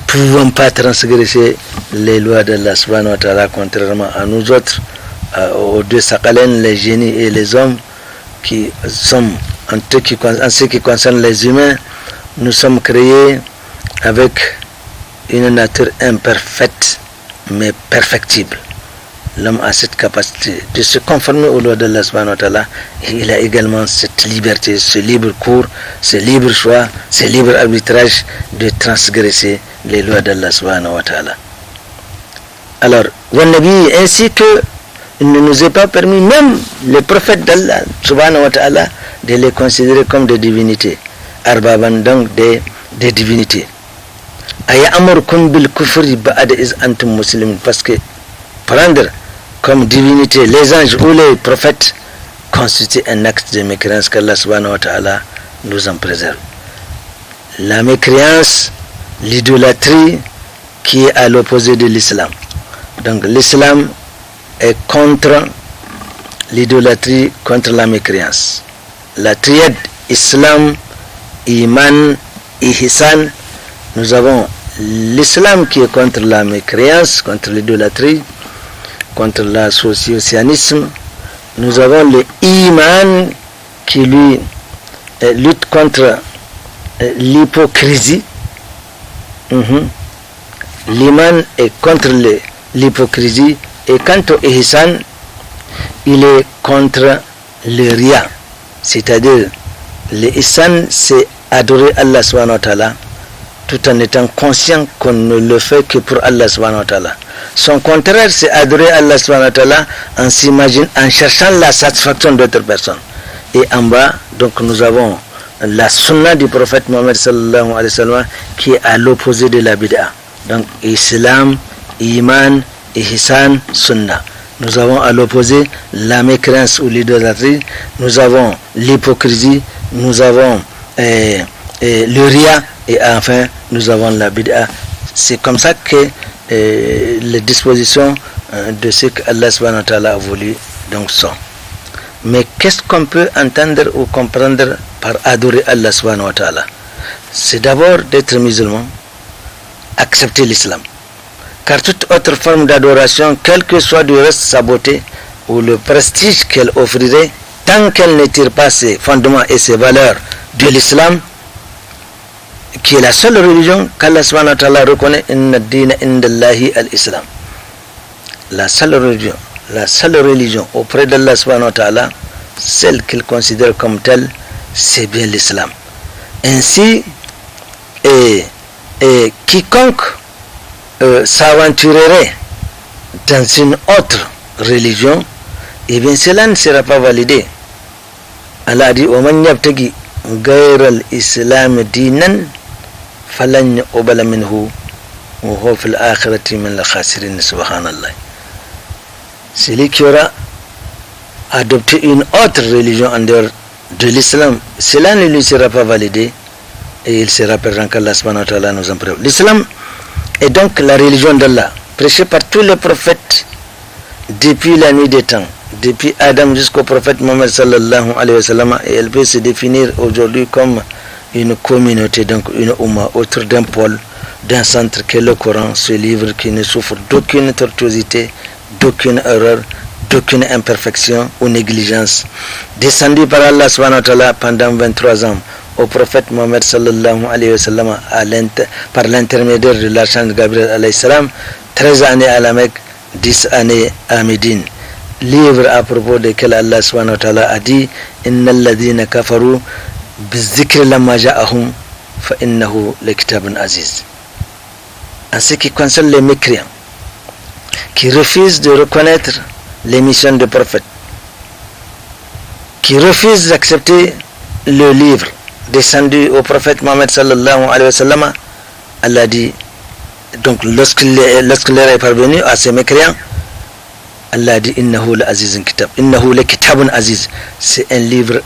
pouvant pas transgresser les lois d'Allah subhanahu wa ta'ala, contrairement à nous autres, aux deux Sakalen, les génies et les hommes, qui sommes, en ce qui concerne les humains, nous sommes créés avec une nature imparfaite mais perfectible. L'homme a cette capacité de se conformer aux lois d'Allah subhanahu wa ta'ala, et il a également cette liberté, ce libre cours, ce libre choix, ce libre arbitrage de transgresser les lois d'Allah subhanahu wa ta'ala. Alors, Nabi, ainsi que il ne nous est pas permis, même les prophètes d'Allah subhanahu wa ta'ala, de les considérer comme des divinités, arbaban, donc des divinités. Aya'amurkum bil kufri ba'da iz antum muslimin, parce que prendre comme divinité les anges ou les prophètes constitue un acte de mécréance qu'Allah subhanahu wa ta'ala nous en préserve. La mécréance, l'idolâtrie qui est à l'opposé de l'islam. Donc l'islam est contre l'idolâtrie, contre la mécréance. La triade islam, iman, ihsan, nous avons l'islam qui est contre la mécréance, contre l'idolâtrie, contre l'associationnisme. Nous avons le iman qui lui lutte contre l'hypocrisie. L'iman est contre l'hypocrisie, et quant au ihsan, il est contre le riya, c'est-à-dire le ihsan, c'est adorer Allah subhanahu wa ta'ala tout en étant conscient qu'on ne le fait que pour Allah subhanahu wa ta'ala. Son contraire, c'est adorer Allah subhanahu wa ta'ala en s'imaginant, en cherchant la satisfaction d'autres personnes. Et en bas, donc nous avons la sunna du prophète Mohammed sallallahu alayhi wa sallam qui est à l'opposé de la bid'a. Donc islam, iman, ihsan, sunna. Nous avons à l'opposé la mécréance ou l'idolâtrie, nous avons l'hypocrisie, nous avons le riya, et enfin nous avons la bid'a. C'est comme ça que les dispositions de ce que Allah subhanahu wa ta'ala a voulu donc sont. Mais qu'est-ce qu'on peut entendre ou comprendre par adorer Allah subhanahu wa ta'ala? C'est d'abord d'être musulman, accepter l'islam. Car toute autre forme d'adoration, quel que soit du reste sa beauté ou le prestige qu'elle offrirait, tant qu'elle ne tire pas ses fondements et ses valeurs de l'islam, qui est la seule religion qu'Allah subhanahu wa ta'ala reconnaît, inna ad-dina indallahi al-islam. La seule religion auprès d'Allah subhanahu wa ta'ala, celle qu'il considère comme telle, c'est bien l'islam. Ainsi, et quiconque s'aventurerait dans une autre religion, eh bien cela ne sera pas validé. Allah dit وَمَنْ يَبْتَغِ غَيْرَ الْإِسْلَامِ دِينًا فَلَنْ يُقْبَلَ مِنْهُ وَهُوَ فِي الْآخِرَةِ مِنَ الْخَاسِرِينَ. Subhanallah. Celui qui aura adopté une autre religion en dehors de l'islam, cela ne lui sera pas validé et il sera perdant qu'Allah subhanahu wa ta'ala nous en prévoit. L'islam est donc la religion d'Allah, prêchée par tous les prophètes depuis la nuit des temps, depuis Adam jusqu'au prophète Mohammed sallallahu alayhi wa sallam, et elle peut se définir aujourd'hui comme une communauté, donc une Ummah, autour d'un pôle, d'un centre qu'est le Coran, ce livre qui ne souffre d'aucune tortuosité, d'aucune erreur, d'aucune imperfection ou négligence, descendu par Allah subhanahu wa ta'ala pendant 23 ans au prophète Mohammed sallallahu alayhi wa sallam par l'intermédiaire de l'archange Gabriel alayhi salam, 13 années à la Mecque, 10 années à Médine. Livre à propos desquels Allah subhanahu wa ta'ala a dit innal ladhina kafaru bizikri lamma ja'ahum fa innahu lakitabun aziz. En ce qui concerne les mécréants qui refusent de reconnaître les missions des prophètes, qui refusent d'accepter le livre descendu au prophète Mohammed sallallahu alayhi wa sallam, Allah dit, donc lorsqu'il leur est parvenu à ces mécréants, Allah dit innahu la azizun kitab, innahu la kitabun aziz, c'est un livre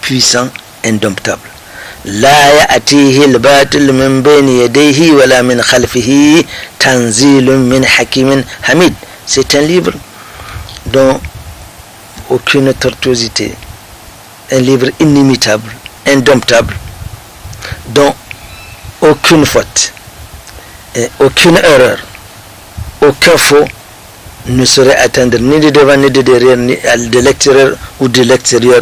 puissant, indomptable. La ya'tihi al-batil min bayni yadayhi wa la min khalfihi tanzilun min hakimin hamid. C'est un livre dont aucune tortuosité, un livre inimitable, indomptable, dont aucune faute, aucune erreur, aucun faux ne saurait atteindre ni de devant ni de derrière, ni de l'extérieur ou de l'extérieur.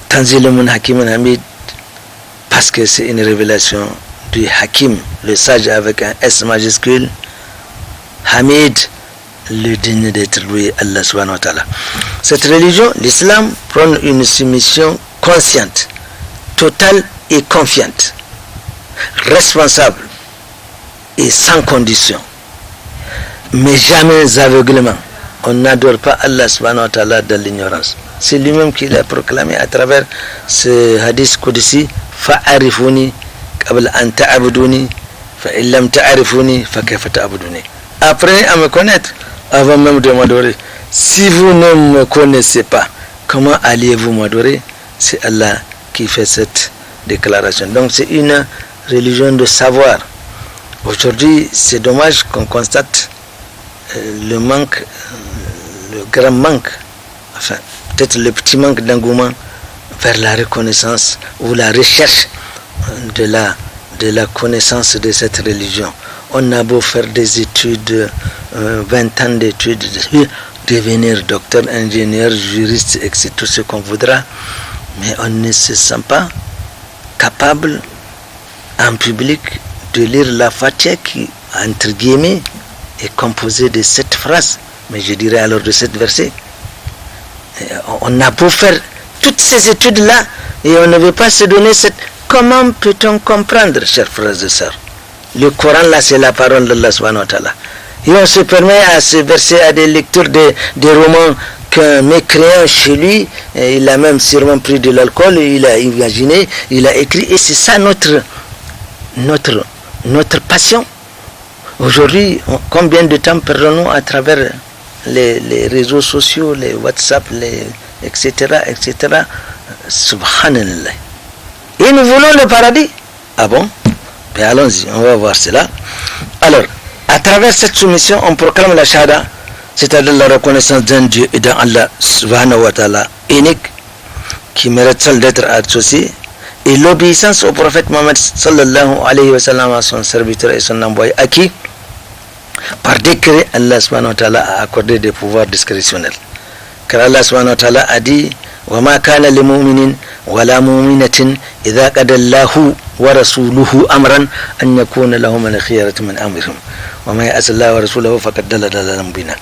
Tanzilun Hakimin Hamid, parce que c'est une révélation du Hakim, le sage avec un S majuscule, Hamid, le digne d'être loué, Allah subhanahu wa ta'ala. Cette religion, l'islam, prône une soumission consciente, totale et confiante, responsable et sans condition, mais jamais aveuglement. On n'adore pas Allah subhanahu wa ta'ala dans l'ignorance. C'est lui-même qui l'a proclamé à travers ce hadith qudsi, fa'arifuni qabla an ta'buduni fa in lam ta'rifuni fa kayfa ta'buduni. Apprenez à me connaître avant même de m'adorer. Si vous ne me connaissez pas, comment alliez-vous m'adorer? C'est Allah qui fait cette déclaration. Donc c'est une religion de savoir. Aujourd'hui, c'est dommage qu'on constate le manque, le grand manque, enfin peut-être le petit manque d'engouement vers la reconnaissance ou la recherche de la connaissance de cette religion. On a beau faire des études, 20 ans d'études, devenir docteur, ingénieur, juriste, etc., tout ce qu'on voudra, mais on ne se sent pas capable en public de lire la Fatiha qui, entre guillemets, est composée de 7 phrases, mais je dirais alors de 7 versets. On a beau faire toutes ces études-là et on ne veut pas se donner cette... Comment peut-on comprendre, chers frères et sœurs? Le Coran, là, c'est la parole d'Allah subhanahu wa ta'ala. Et on se permet à se verser à des lectures des romans qu'un mécréant chez lui, il a même sûrement pris de l'alcool, il a imaginé, il a écrit, et c'est ça notre passion. Aujourd'hui, combien de temps perdons-nous à travers les réseaux sociaux, les WhatsApp, etc., etc. Subhanallah. Et nous voulons le paradis. Ah bon? Mais allons-y, on va voir cela. Alors, à travers cette soumission, on proclame la shahada, c'est-à-dire la reconnaissance d'un Dieu et d'un Allah subhanahu wa ta'ala unique, qui mérite seul d'être associé, et l'obéissance au prophète Mohammed sallallahu alayhi wa sallam, à son serviteur et son envoyé, à qui, par décret, Allah subhanahu wa ta'ala a accordé des pouvoirs discrétionnels. Car Allah subhanahu wa ta'ala a dit وما كان لمؤمن ولا مؤمنة إذا قضى الله ورسوله أمرا أن يكون لهم الخيرة من أمرهم وما يعص الله ورسوله فقد ضل ضلالا مبينا.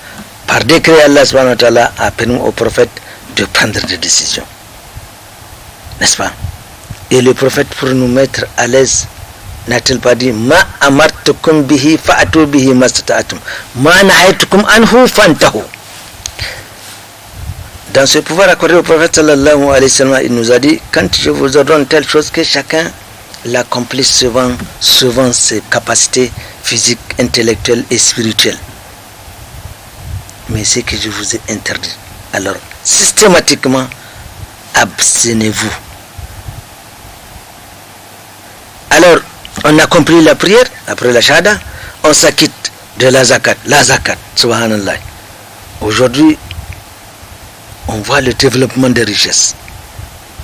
Par décret, Allah subhanahu wa ta'ala a permis au prophète de prendre des décisions, n'est-ce pas? Et le prophète, pour nous mettre à l'aise, n'a-t-il pas dit ma amartukum bihi fa'atu bihi mastata'tum ma nahaytukum anhu fantahu. Dans ce pouvoir accordé au prophète sallallahu alayhi wa sallam, il nous a dit quand je vous ordonne telle chose, que chacun l'accomplisse suivant ses capacités physiques, intellectuelles et spirituelles. Mais c'est que je vous ai interdit, alors systématiquement abstenez-vous. Alors on accomplit la prière après la shahada, on s'acquitte de la zakat, subhanallah. Aujourd'hui on voit le développement des richesses,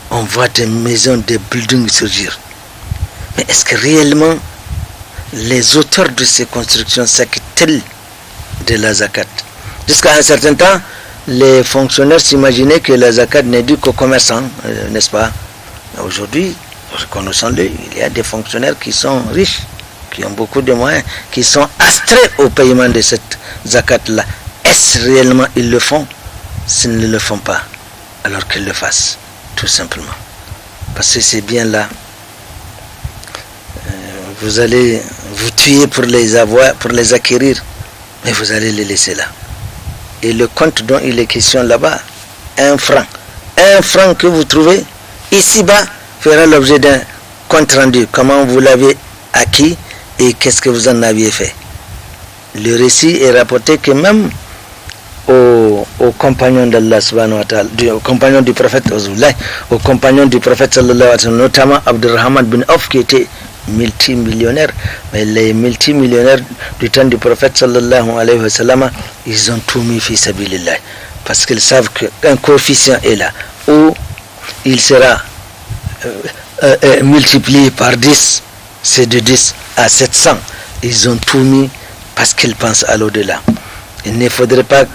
on voit des maisons, des buildings surgir, mais est-ce que réellement les auteurs de ces constructions s'acquittent de la zakat? Jusqu'à un certain temps, les fonctionnaires s'imaginaient que la zakat n'est due qu'aux commerçants, n'est-ce pas? Aujourd'hui, reconnaissons-le, il y a des fonctionnaires qui sont riches, qui ont beaucoup de moyens, qui sont astraits au paiement de cette zakat-là. Est-ce réellement ils le font? S'ils ne le font pas, alors qu'ils le fassent, tout simplement. Parce que ces biens-là, vous allez vous tuer pour les avoir, pour les acquérir, mais vous allez les laisser là. Et le compte dont il est question là-bas, 1 franc que vous trouvez ici-bas fera l'objet d'un compte rendu, comment vous l'avez acquis et qu'est-ce que vous en aviez fait. Le récit est rapporté que même aux compagnons d'Allah subhanahu wa ta'ala, aux compagnons du prophète, aux compagnons du prophète sallallahu alayhi wa sallam, notamment Abdurrahman bin Auf qui était multimillionnaire, mais les multimillionnaires du temps du prophète sallallahu alayhi wa sallam, ils ont tout mis fi sabilillah, parce qu'ils savent qu'un coefficient est là où il sera multiplié par 10, c'est de 10 à 700. Ils ont tout mis parce qu'ils pensent à l'au-delà. Il ne faudrait pas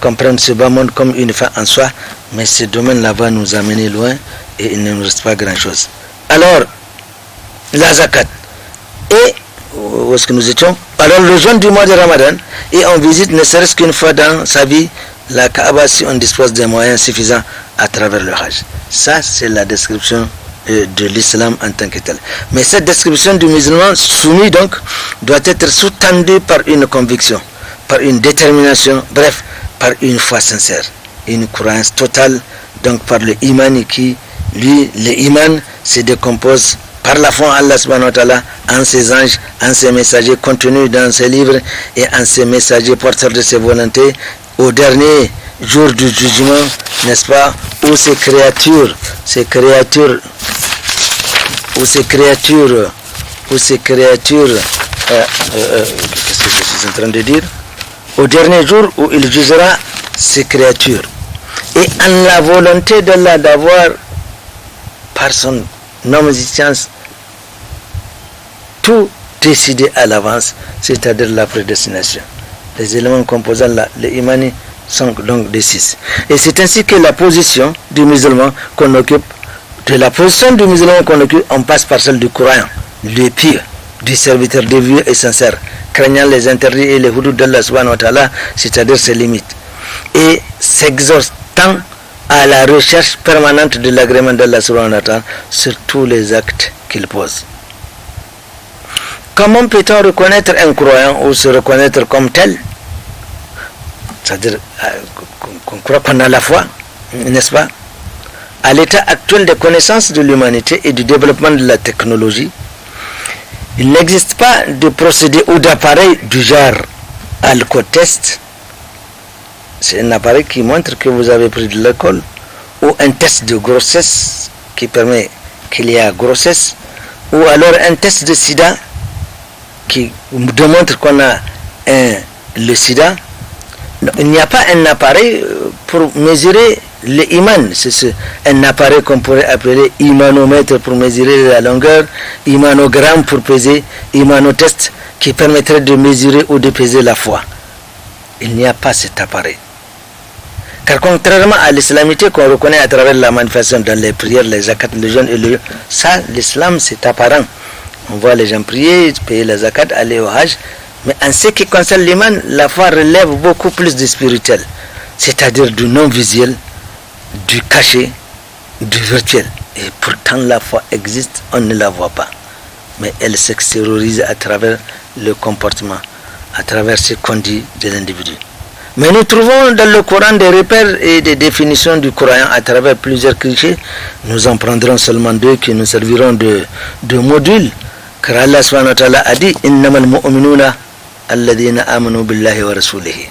qu'on prenne ce bas monde comme une fin en soi, mais ce domaine-là va nous amener loin et il ne nous reste pas grand-chose. Alors, la zakat. Et où est-ce que nous étions? Alors le jeûne du mois de Ramadan, et on visite ne serait-ce qu'une fois dans sa vie la Kaaba si on dispose des moyens suffisants à travers le Hajj. Ça c'est la description de l'islam en tant que tel. Mais cette description du musulman soumis donc doit être sous-tendue par une conviction, par une détermination, bref, par une foi sincère, une croyance totale, donc par le iman qui, lui, le iman se décompose par la foi en Allah subhanahu wa ta'ala, en ses anges, en ses messagers contenus dans ses livres et en ses messagers porteurs de ses volontés, au dernier jour du jugement, n'est-ce pas, où ces créatures, qu'est-ce que je suis en train de dire, au dernier jour où il jugera ces créatures, et en la volonté d'Allah d'avoir par son omniscience tout décidé à l'avance, c'est-à-dire la prédestination. Les éléments composant le imani sont donc des 6. Et c'est ainsi que la position du musulman qu'on occupe, de la position du musulman qu'on occupe, on passe par celle du croyant, le pieux, du serviteur dévoué et sincère, craignant les interdits et les hudud d'Allah subhanahu wa ta'ala, c'est-à-dire ses limites, et s'exhortant à la recherche permanente de l'agrément d'Allah subhanahu wa ta'ala sur tous les actes qu'il pose. Comment peut-on reconnaître un croyant ou se reconnaître comme tel? C'est-à-dire qu'on croit qu'on a la foi, n'est-ce pas? À l'état actuel des connaissances de l'humanité et du développement de la technologie, il n'existe pas de procédé ou d'appareil du genre alcotest. C'est un appareil qui montre que vous avez pris de l'alcool, ou un test de grossesse qui permet qu'il y a grossesse, ou alors un test de sida qui démontre qu'on a le sida. Il n'y a pas un appareil pour mesurer l'iman. C'est un appareil qu'on pourrait appeler imanomètre pour mesurer la longueur, imanogramme pour peser, imanotest qui permettrait de mesurer ou de peser la foi. Il n'y a pas cet appareil. Car contrairement à l'islamité qu'on reconnaît à travers la manifestation dans les prières, les zakat, les jeûnes et le... Ça, l'islam, c'est apparent. On voit les gens prier, payer la zakat, aller au hajj. Mais en ce qui concerne l'iman, la foi relève beaucoup plus du spirituel. C'est-à-dire du non-visuel, du caché, du virtuel. Et pourtant, la foi existe, on ne la voit pas. Mais elle s'extériorise à travers le comportement, à travers ce qu'on dit de l'individu. Mais nous trouvons dans le Coran des repères et des définitions du Coran à travers plusieurs clichés. Nous en prendrons seulement 2 qui nous serviront de modules. Car Allah subhanahu wa ta'ala a dit innamal mu'minuna alladhina amanu billahi wa rasulihi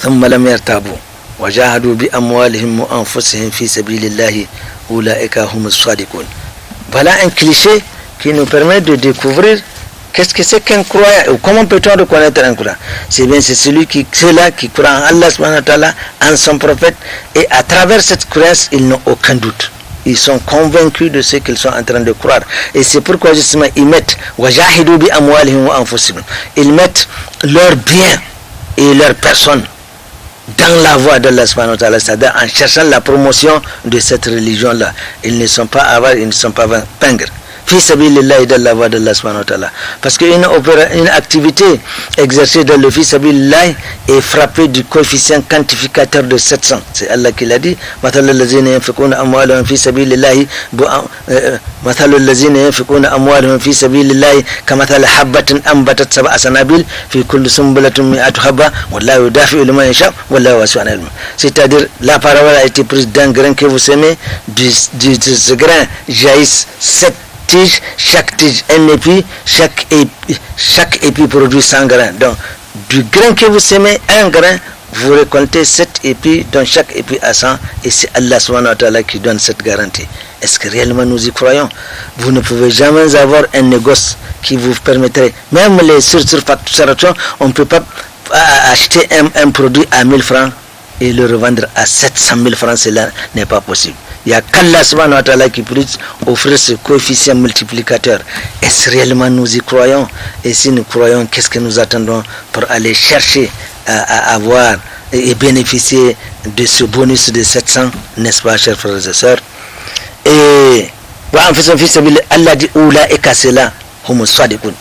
thumma lam yartabu wa jahadu bi amwalihim wa anfusihim fi sabilillahi ulaika humus sadiqun. Voilà un cliché qui nous permet de découvrir qu'est-ce que c'est qu'un croyant, ou comment peut-on reconnaître un croyant. C'est bien, c'est celui qui croit en Allah subhanahu wa ta'ala, en son prophète, et à travers cette croyance, ils n'ont aucun doute. Ils sont convaincus de ce qu'ils sont en train de croire. Et c'est pourquoi justement ils mettent وَجَاهِدُوا بِأَمْوَالِهِمْ وَأَنفُسِهِمْ. Ils mettent leurs biens et leurs personnes dans la voie d'Allah subhanahu wa ta'ala, c'est-à-dire en cherchant la promotion de cette religion-là. Ils ne sont pas avares, ils ne sont pas pingres. Fi sabilillahi, dans la voie d'Allah subhanahu wa ta'ala. Parce qu'une activité exercée dans le fi sabilillahi est frappée du coefficient quantificateur de 700. C'est Allah qui l'a dit. Mathalul lazina yunfiquna amwalahum fi sabilillahi mathalul lazina yunfiquna amwalahum fi sabilillahi kamathali habatin anbatat sab'a sanabil fi kulli sunbulatin mi'atu habba wallahu yudafi'u liman yasha wallahu wasi'un alim. C'est-à-dire la parole a été prise d'un grain que vous semez, de ce grain jaillissent 7 tiges, chaque tige un épi, chaque épi produit 100 grains. Donc du grain que vous semez, un grain, vous récoltez 7 épis, dont chaque épi a 100, et c'est Allah subhanahu wa ta'ala qui donne cette garantie. Est-ce que réellement nous y croyons? Vous ne pouvez jamais avoir un négoce qui vous permettrait, même les surfacturations, on ne peut pas acheter un produit à 1000 francs et le revendre à 700 000 francs, cela n'est pas possible. Il y a qu'Allah subhanahu wa ta'ala qui peut offrir ce coefficient multiplicateur. Est-ce réellement nous y croyons? Et si nous croyons, qu'est-ce que nous attendons pour aller chercher à avoir et bénéficier de ce bonus de 700, n'est-ce pas, chers frères et sœurs? Et Allah dit oula et là.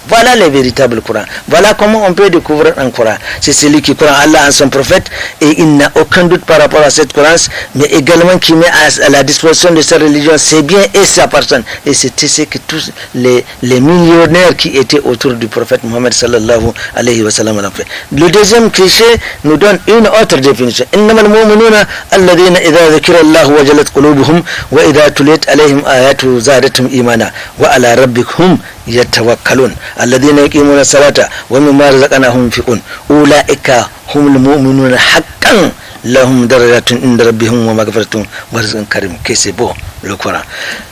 Voilà les véritables Coran. Voilà comment on peut découvrir un Coran. C'est celui qui croit en Allah, en son prophète, et il n'a aucun doute par rapport à cette croyance, mais également qui met à la disposition de sa religion ses biens et sa personne. Et c'était ce que tous les millionnaires qui étaient autour du prophète Mohammed sallallahu alayhi wa sallam ont fait. Le deuxième cliché nous donne une autre définition. Innamal mu'minuna alladhina idha dhukira Allah wajalat qulubuhum wa idha tuliyat alayhim ayatu zadatuhum imana wa ala rabbihim يتوكلون الذين يقيمون الصلاة ومما رزقناهم ينفقون أولئك هم المؤمنون حقا لهم درجات عند ربهم ومغفرة ورزق كريم. Que c'est beau le Coran.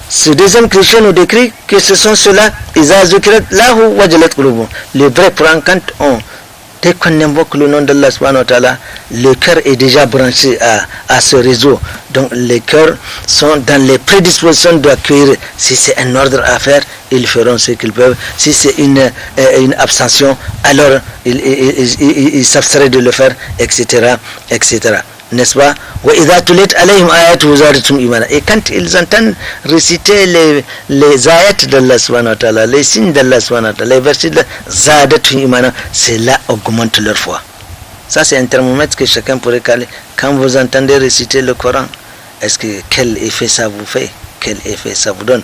Ce deuxième cliché nous décrit que ce sont ceux-là, إذا ذكرت الله وجلت قلوبهم. Le vrai Coran, quand dès qu'on invoque le nom d'Allah subhanahu wa ta'ala, le cœur est déjà branché à ce réseau. Donc les cœurs sont dans les prédispositions d'accueillir. Si c'est un ordre à faire, ils feront ce qu'ils peuvent. Si c'est une abstention, alors ils s'abstraient de le faire, etc., etc. N'est-ce pas? Et quand ils entendent réciter les ayats d'Allah subhanahu wa ta'ala, les signes d'Allah subhanahu wa ta'ala, les versets de Zadatuhum imana, cela augmente leur foi. Ça c'est un thermomètre que chacun pourrait caler. Quand vous entendez réciter le Coran, quel effet ça vous fait? Quel effet ça vous donne?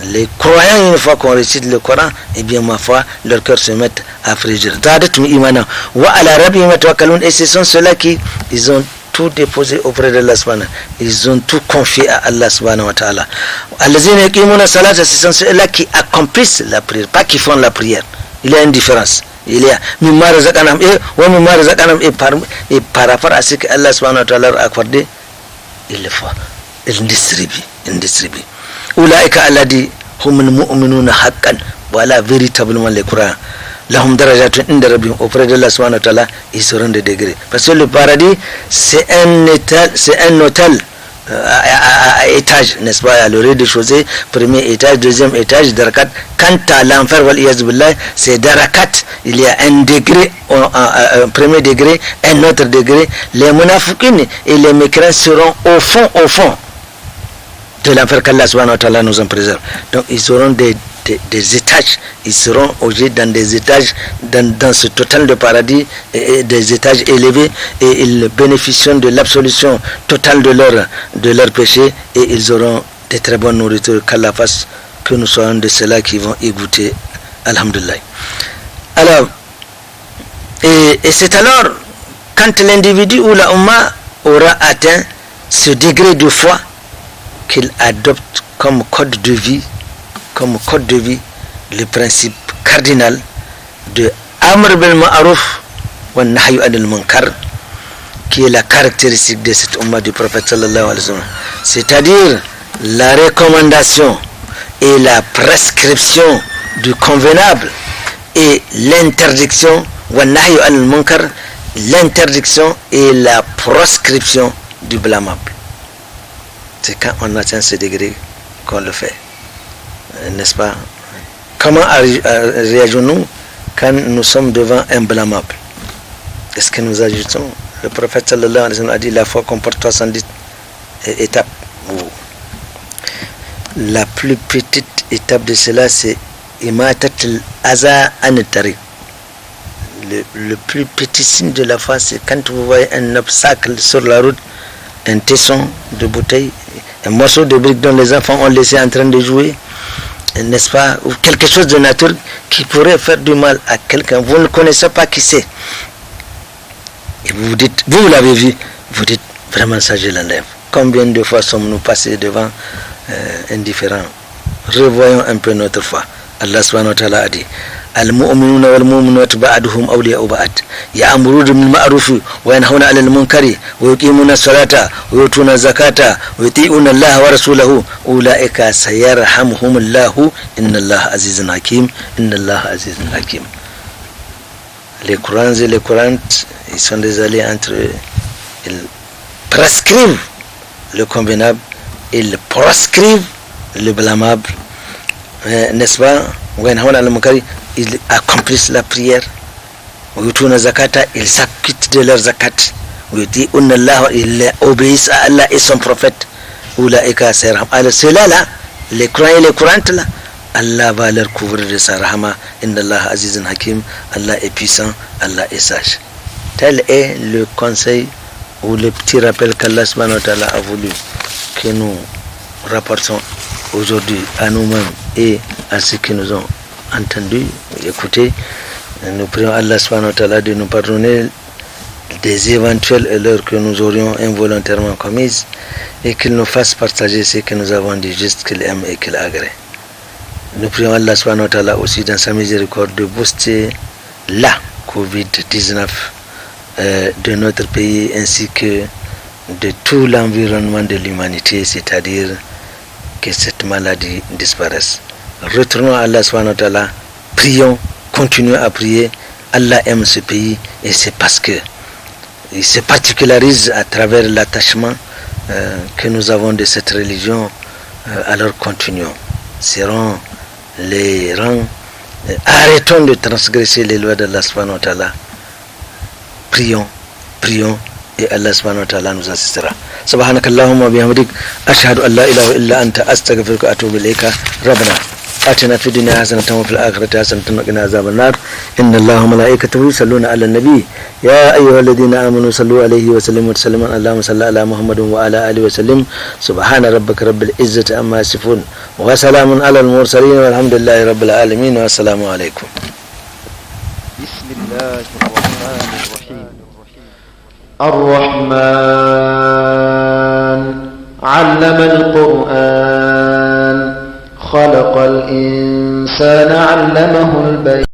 Les croyants, une fois qu'on récite le Coran, eh bien ma foi, leur cœur se met à frigir. Zadatuhum imana wa ala rabbihim yatawakkalun. Et ce sont ceux-là qui ils ont tout déposé auprès de Allah subhanahu. Ils ont tout confié à Allah subhanahu wa ta'ala. Allazina yuqimuna salata, ce sont ceux-là qui accomplissent la prière, pas qui font la prière. Il y a une différence. Il y a mimma razaqnahum wa mimma razaqnahum, et par rapport à ce que Allah subhanahu wa ta'ala a accordé, il le fait. Il distribue. Ulaika Allah dit humul mu'minuna haqqan. Voilà véritablement les croyants. Lahum darajatun inda rabbihim, auprès de Allah subhanahu wa ta'ala, ils seront des degrés. Parce que le paradis, c'est un hôtel étage, n'est-ce pas, le rez-de-chaussée, premier étage, deuxième étage, darakat. Quant à l'enfer, c'est darakat. Il y a un degré, un premier degré, un autre degré. Les munafiqines et les mécréants seront au fond de l'enfer qu'Allah subhanahu wa ta'ala nous en préserve. Donc ils auront des étages, ils seront dans des étages, dans ce total de paradis, et des étages élevés, et ils bénéficieront de l'absolution totale de leur péché, et ils auront de très bonnes nourritures. Qu'Allah fasse que nous soyons de ceux-là qui vont y goûter. Alhamdulillah. Alors, et c'est alors quand l'individu ou la Ummah aura atteint ce degré de foi qu'il adopte comme code de vie le principe cardinal de Amr bil Ma'ruf wa Nahy anil Munkar, qui est la caractéristique de cette Ummah du prophète sallallahu alayhi wa sallam, c'est-à-dire la recommandation et la prescription du convenable et l'interdiction wa Nahy anil Munkar, l'interdiction et la proscription du blâmable. C'est quand on atteint ce degré qu'on le fait, n'est-ce pas? Comment réagissons-nous quand nous sommes devant un blâmable? Est-ce que nous agissons? Le prophète sallallahu alayhi wa sallam a dit: la foi comporte 70 étapes. La plus petite étape de cela, c'est imatat al-aza an tariq. Le plus petit signe de la foi, c'est quand vous voyez un obstacle sur la route, un tesson de bouteille, un morceau de brique dont les enfants ont laissé en train de jouer, n'est-ce pas, ou quelque chose de nature qui pourrait faire du mal à quelqu'un. Vous ne connaissez pas qui c'est. Et vous dites, vous l'avez vu, vous dites vraiment ça, je l'enlève. Combien de fois sommes-nous passés devant indifférents? Revoyons un peu notre foi. Allah subhanahu wa ta'ala a dit: المؤمنون والمؤمنات بعضهم أولياء بعض يأمرون بالمعروف وينهون عن المنكر ويقيمون الصلاة ويؤتون الزكاة ويطيعون الله ورسوله أولئك سيرحمهم الله إن الله عزيز حكيم إن الله عزيز حكيم. Les Corans et les Corans, ils sont des alliés entre eux. Ils prescrivent le convenable, ils proscrivent le blâmable, n'est-ce pas? Ils accomplissent la prière, ils s'acquittent de leur zakat, ils obéissent à Allah et son prophète. Alors ceux-là, les croyants et les courantes là, Allah va leur couvrir de sa rahma. Inna Allah azizun hakim, Allah est puissant, Allah est sage. Tel est le conseil ou le petit rappel qu'Allah subhanahu wa ta'ala a voulu que nous rapportons aujourd'hui à nous-mêmes et à ceux qui nous ont entendu, écouté. Nous prions Allah subhanahu wa ta'ala de nous pardonner des éventuelles erreurs que nous aurions involontairement commises, et qu'il nous fasse partager ce que nous avons dit juste, qu'il aime et qu'il agrée. Nous prions Allah subhanahu wa ta'ala aussi dans sa miséricorde de booster la Covid-19 de notre pays ainsi que de tout l'environnement de l'humanité, c'est-à-dire que cette maladie disparaisse. Retournons à Allah subhanahu wa ta'ala, prions, continuons à prier. Allah aime ce pays, et c'est parce que il se particularise à travers l'attachement que nous avons de cette religion. Alors continuons, serrons les rangs, arrêtons de transgresser les lois d'Allah subhanahu wa ta'ala. Prions, et Allah subhanahu wa ta'ala nous assistera. Subhanakallahumma wa bihamdik, ashhadu an la ilaha illa anta, astaghfiruka wa atubu ilayka. Rabbana آتنا في الدنيا حسنة وفي الآخرة حسنة وقنا عذاب النار. إن الله وملائكته يصلون على النبي يا أيها الذين آمنوا صلوا عليه وسلموا تسليما. اللهم صل على محمد وعلى آله وسلم. سبحان ربك رب العزة عما يصفون وسلام على المرسلين والحمد لله رب العالمين والسلام عليكم. بسم الله الرحمن الرحيم. الرحمن علم القرآن خلق الإنسان علمه البيان.